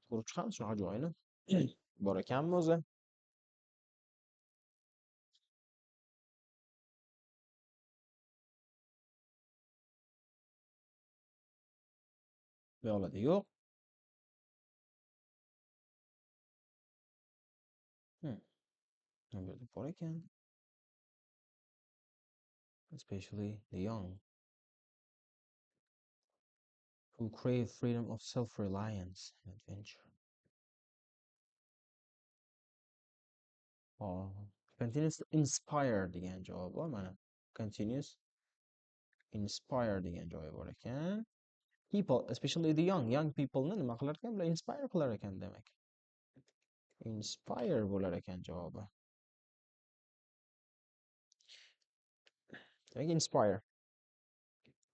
A: Ko'rib chiqamiz shunaqa joyini. Bor ekanmi o'zi? Bu yoqda yo'q. Hmm. Bu yerda bor ekan. Especially the young who crave freedom of self-reliance and adventure. Or continues to inspire degan javob bor mana. Continues inspire degan joyi bor ekan. People, especially the young people'ni nima qilar ekan? Bular inspire qilar ekan demak. Inspire bo'lar ekan javobi. Demak inspire.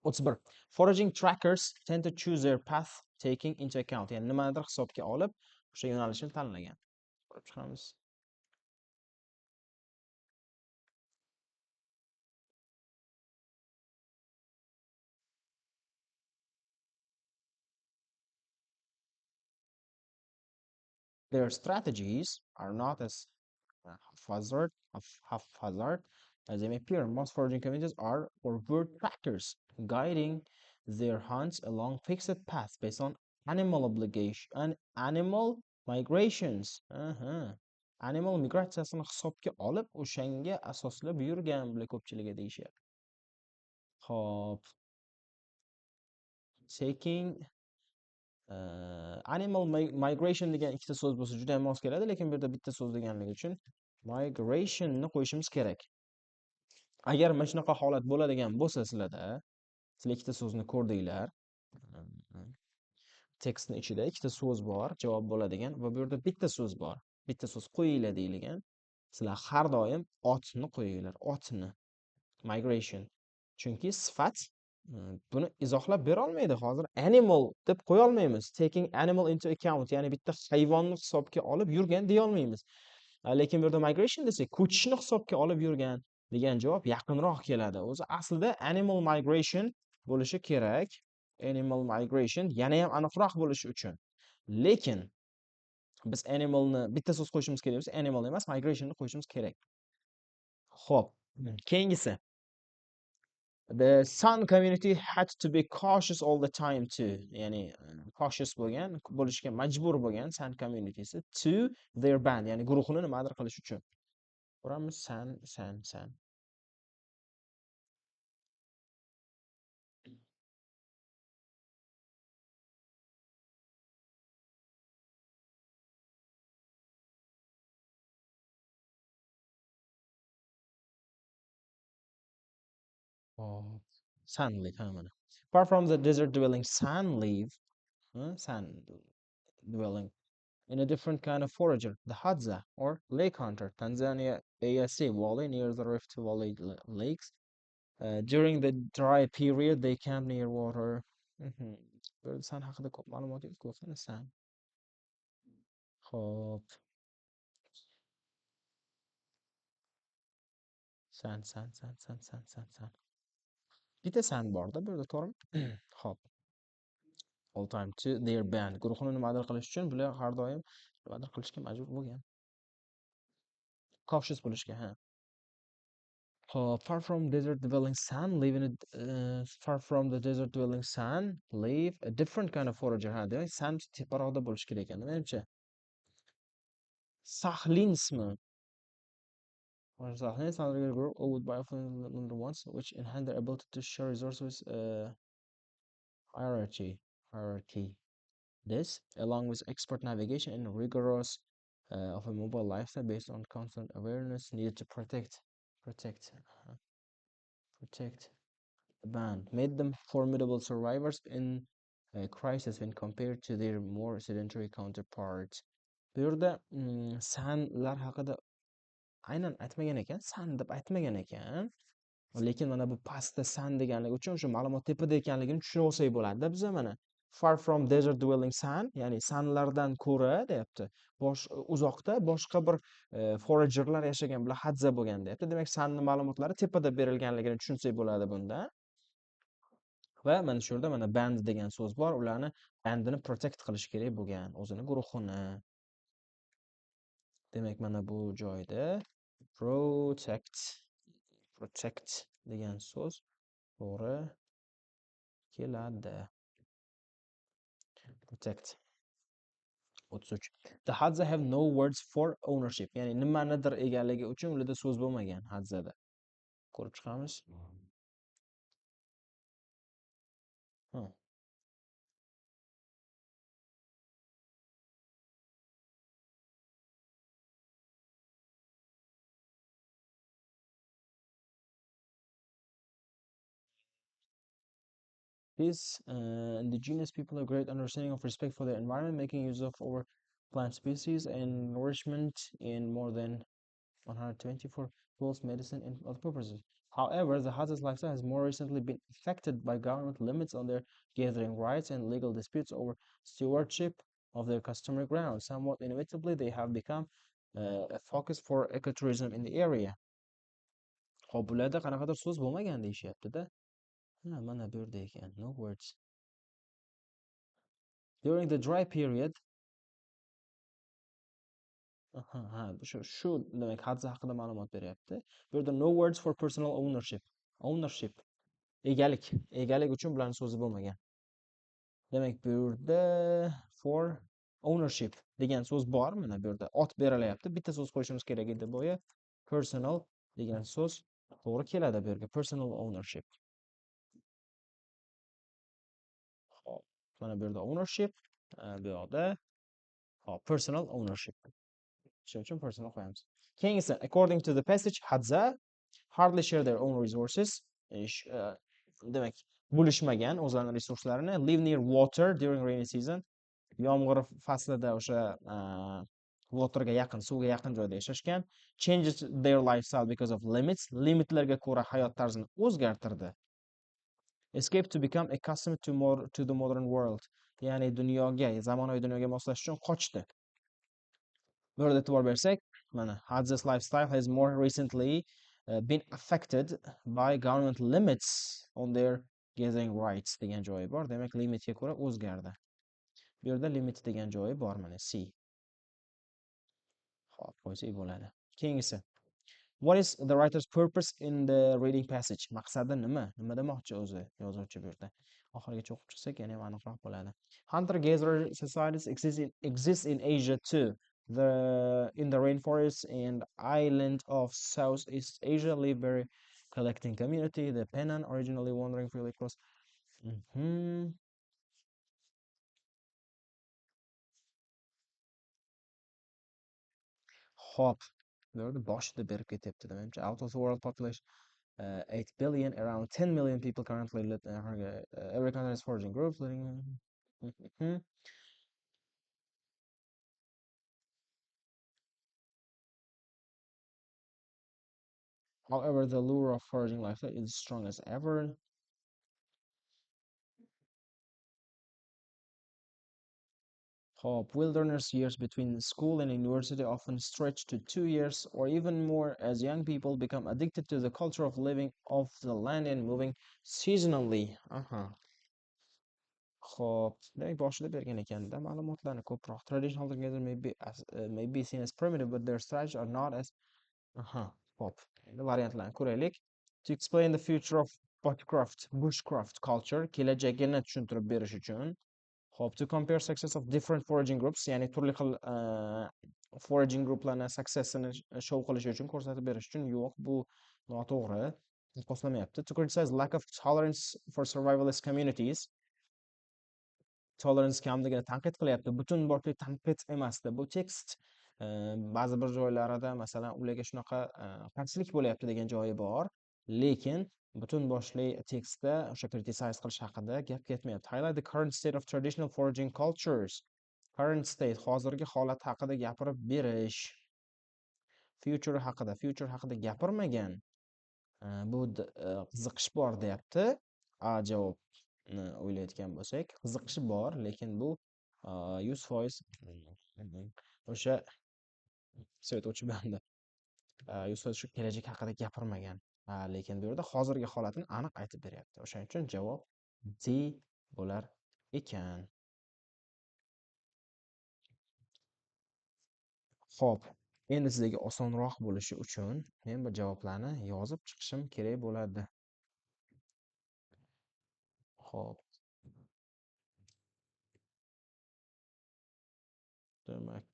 A: 31. Foraging trackers tend to choose their path taking into account. Ya'ni nimanidir hisobga olib, o'sha yo'nalishni tanlagan. Ko'rib chiqamiz. Their strategies are not as haphazard as they may appear. Most foraging communities are for bird trackers, guiding their hunts along fixed paths based on animal obligation and animal migrations. Animal migratsiyasini hisobga olib, o'shanga asoslab yurgan bular ko'pchiligi deyishyapti. Hop, taking animal migration degan ikkita so'z bo'lsa juda ham mos keladi, lekin bu yerda bitta so'z deganligi uchun migrationni qo'yishimiz kerak. Agar mana shunaqa holat bo'ladigan bo'lsa sizlarda, sizlar ikkita so'zni ko'rdinglar. Tekstni ichida ikkita so'z bor, javob bo'ladigan va bu yerda bitta so'z bor. Bitta so'z qo'yinglar deyilgan. Sizlar har doim otni qo'yinglar, otni. Migration. Chunki sifat buni izohlab bera olmaydi. Hozir animal deb qo'ya olmaymiz. Taking animal into account, ya'ni bitta hayvonni hisobga olib yurgan deya olmaymiz. Lekin bu yerda migration desak, ko'chishni hisobga olib yurgan degan javob yaqinroq keladi. O'zi aslida animal migration bo'lishi kerak. Animal migration yana ham aniqroq bo'lishi uchun. Lekin biz animalni bitta so'z qo'yishimiz kerak bo'lsa, animal emas, migrationni qo'yishimiz kerak. Xo'p, keyingisi. The Sun community had to be cautious all the time too. Ya'ni cautious bo'lishga majbur bo'lgan Sun communitysi to their band, ya'ni guruhini nimadir qilish uchun. Ko'ramiz Sun. Oh, Sun leaf, mana. Apart from the desert dwelling Sun leaf, Sun dwelling in a different kind of forager, the Hadza or lake hunter, Tanzania ASA Valley near the Rift Valley lakes. During the dry period, they camp near water. San haqida ko'p ma'lumot yo'q-ku, qani san. Xo'p. San. Bitta san bor-da bu yerda, to'g'rimi? Xo'p. All time to their band. Guruhini nimadir qilish uchun bular har doim nimadir qilishga majbur bo'lgan. Cautious bo'lishga, ha. Far from desert dwelling sun, far from the desert dwelling sun, live a different kind of forager. Ha, demak, sun teparoqda bo'lishi kerak ekan, menimcha. Sahlinsmi? Sahli Sahli group would buy the ones which enhance their ability to share resources hierarchy. This, along with expert navigation and rigorous of a mobile lifestyle based on constant awareness, needed to protect the band, made them formidable survivors in a crisis when compared to their more sedentary counterparts. Bu yerda sanlar haqida aynan aytmagan ekan, san deb aytmagan ekan. Lekin mana bu pastda sun deganligi uchun o'sha ma'lumot tepada ekanligini tushunib olsak bo'ladi-da biza mana. Far from desert dwelling sun, ya'ni sanlardan ko'ra deyapti. Uzoqda boshqa bir foragerlar yashagan bilan hadza bo'lgan deyapti. Demak, sunni ma'lumotlari tepada berilganligini tushunsak bo'ladi bunda. Va mana shu yerda mana band degan so'z bor. Ularni bandini protect qilish kerak bo'lgan, o'zini guruhini. Demak, mana bu joyda protect degan so'z to'g'ri keladi. Protect. 33. The Hadza have no words for ownership. Ya'ni nimanidir egaligi uchun ularda so'z bo'lmagan Hadzada. Ko'rib chiqamiz. Ha. These indigenous people have great understanding of respect for their environment, making use of our plant species and nourishment in more than 124 tools, medicine, and other purposes. However, the Hadza's lifestyle has more recently been affected by government limits on their gathering rights and legal disputes over stewardship of their customary grounds. Somewhat inevitably, they have become a focus for ecotourism in the area. Hop, bularda qanaqadir so'z bo'lmagan deyishyapti-da. Ha, mana bu yerda ekan. No words. During the dry period, ha, shu demak Hadza haqida ma'lumot beryapti. Bu yerda no words for personal ownership. Ownership. Egalik uchun bularning so'zi bo'lmagan. Demak, bu yerda for ownership degan so'z bor. Mana bu yerda ot berilyapti. Bitta so'z qo'yishimiz kerak edi bo'yi. Personal degan so'z to'g'ri keladi bu yerga. Personal ownership. Hop, mana bu yerda ownership, bu yoqda personal ownership. Shuning uchun personal qo'yamiz. Keyingisi, according to the passage, Hadza hardly share their own resources. Demak, bo'lishmagan o'zlarining resurslarini. Live near water during rainy season. Yomg'ir faslida o'sha waterga yaqin, suvga yaqin joyda yashashgan. Changes their lifestyle because of limits. Limitlarga ko'ra hayot tarzini o'zgartirdi. Escape to become accustomed to the modern world. Ya'ni zamonaviy dunyoga moslashish uchun qochdi. Bu yerda e'tibor bersak, mana Hadza's lifestyle has more recently been affected by government limits on their gathering rights degan joyi bor. Demak, limitga ko'ra o'zgardi. Bu yerda limit degan joyi bor, mana C. Xo'p, qo'ysak bo'ladi. Keyingisi. What is the writer's purpose in the reading passage? Maqsadi nima? Nima demoqchi o'zi yozuvchi bu yerda? Oxirigacha o'qib chiqsak, yana ham aniqroq bo'ladi. Hunter-gatherer societies exist in Asia too. In the rainforests and island of Southeast Asia live very collecting community. The Penan originally wandering freely across. Hop. Bu yerda boshida berib ketyapti menimcha. Out of the world population 8 billion, around 10 million people currently live in Africa. Every country has foraging groups living. However, the lure of foraging lifestyle is strong as ever. Wilderness years between school and university often stretch to 2 years or even more as young people become addicted to the culture of living off the land and moving seasonally. Xo'p, demak boshida bergan ekanda ma'lumotlarni ko'proq. Traditional hunter-gatherer may be seen as primitive, but their strategies are not as Hop. Endi variantlarni ko'raylik. To explain the future of bushcraft culture, kelajagini tushuntirib berish uchun. Hop, to compare success of different foraging groups, ya'ni turli xil foraging gruplarni successini show qilish uchun, ko'rsatib berish uchun. Yo'q, bu noto'g'ri. Qo'slamayapti. To criticize lack of tolerance for survivalist communities. Tolerance kamligini tanqid qilyapti. Butun boshli tanqid emasdi. Bu tekst ba'zi bir joylarida masalan ularga shunaqa qarshilik bo'lyapti degan joyi bor, lekin butun boshli tekstda o'sha criticize qilish haqida gap ketmayapti. Highlight the current state of traditional foraging cultures. Current state hozirgi holat haqida gapirib berish. Future haqida. Future haqida gapirmagan. Bu qiziqish bor deyapti. A javobni o'ylayotgan bo'lsak, qiziqishi bor, lekin bu 100% o'sha so'ytovchi banda. 100% shu kelajak haqida gapirmagan. Lekin bu yerda hozirgi holatini aniq aytib beryapti. O'shaning uchun javob D bo'lar ekan. Xo'p, endi sizlarga osonroq bo'lishi uchun men bu javoblarni yozib chiqishim kerak bo'ladi. Xo'p, demak,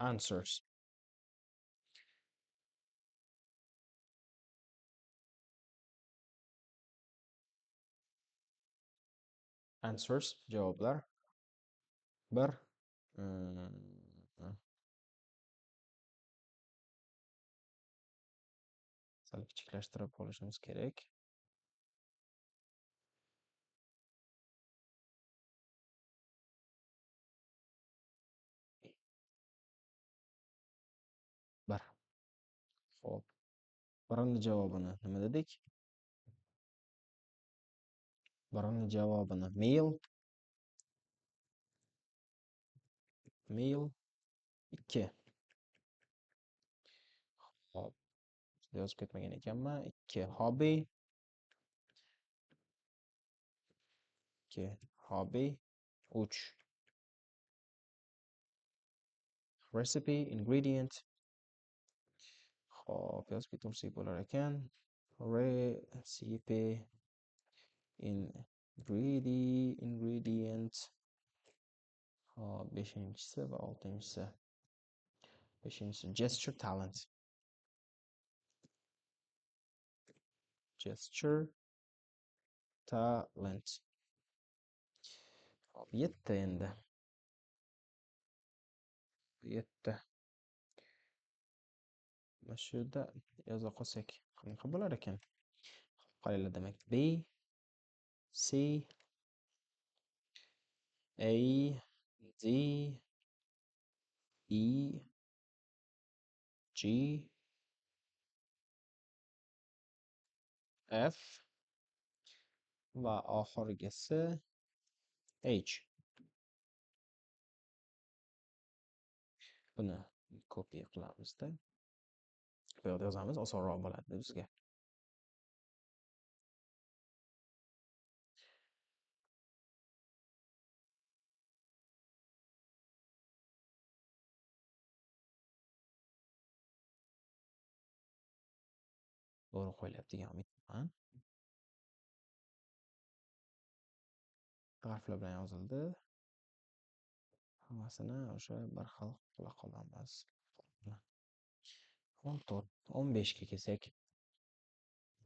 A: answers. Answers javoblar. Bir sal kichiklashtirib olishimiz kerak. Bir. Xo'p. Birinchi javobini nima dedik? Birinchi javobini mail. Mail 2. Hop. Yozib ketmagan ekanman. 2 hobby. 2 hobby. 3 recipe, ingredient. Hop, yozib ketursak bo'lar ekan. Recipe, ingredient. Hop, 5-inchisi va 6-inchisi. 5-inchisi gesture talent. Gesture talent. Hop, 7 endi. 7. Mana shu yerda yoza qolsak qanaqa bo'lar ekan? Qaranglar, demak B, C, A, D, E, G, F va oxirgisi H. Buni kopiya qilamizda. Bu yerda yozamiz, osonroq bo'ladi bizga. To'g'ri qo'yiladi degan umiddaman. Harflar bilan yozildi. Hammasini o'sha bir xil qila qolamiz. 14, 15 ga kelsak,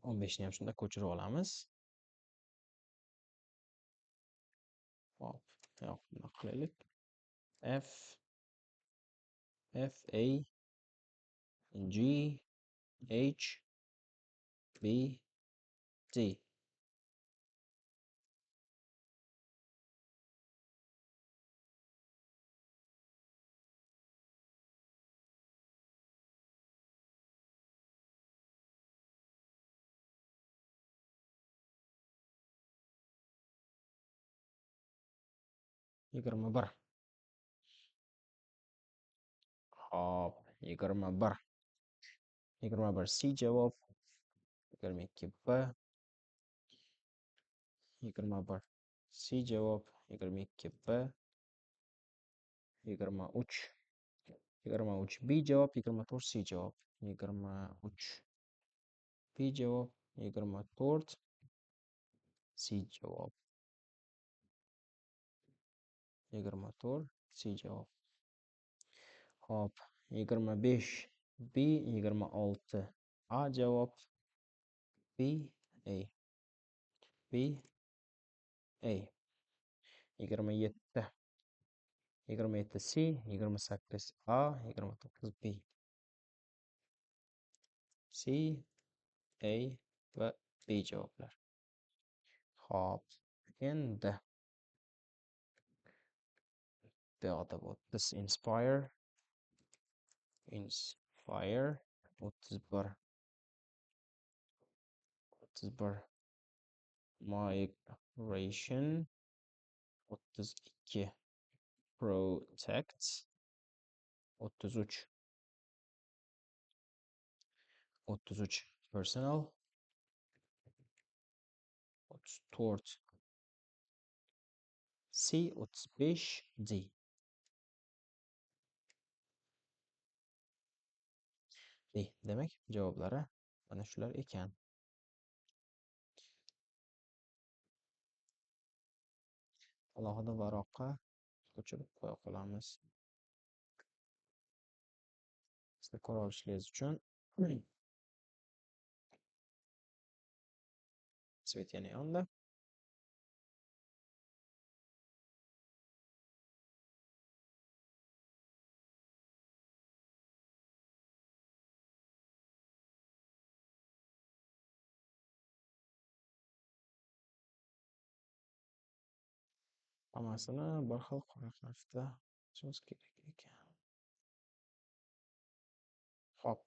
A: 15 ni ham shunda ko'chirib olamiz. Hop, yo'q, buni qilaylik. F, A, G, H, B, D. Yigirma bir. Hop, 21. 21 C javob. 22 B. 21 C javob. 22 B. 23. 23 B javob. 24 C javob. 23 B javob. 24 C javob. 24 C javob. Hop, 25 B, 26 A javob. B, A. B, A. 27 27 C, 28 A, 29 B. C, A va B javoblar. Xo'p, Endi bu yoqda bu inspire, 31, 31 migration, 32 protect, 33 personal, 34 C, 35 D. Demak, javoblari mana shular ekan. Alohida varaqqa ko'chirib qo'ya qolamiz. Sizlar ko'ra olishingiz uchun svet yana yondi. Hammasini bir xil qora harfda yozish kerak ekan. Xo'p,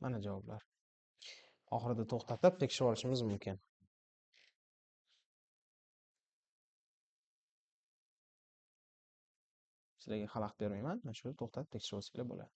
A: mana javoblar. Oxirida to'xtatib tekshirib olishimiz mumkin. Sizlarga xalaqit bermayman, mana shu to'xtatib tekshirib olsanglar bo'ladi.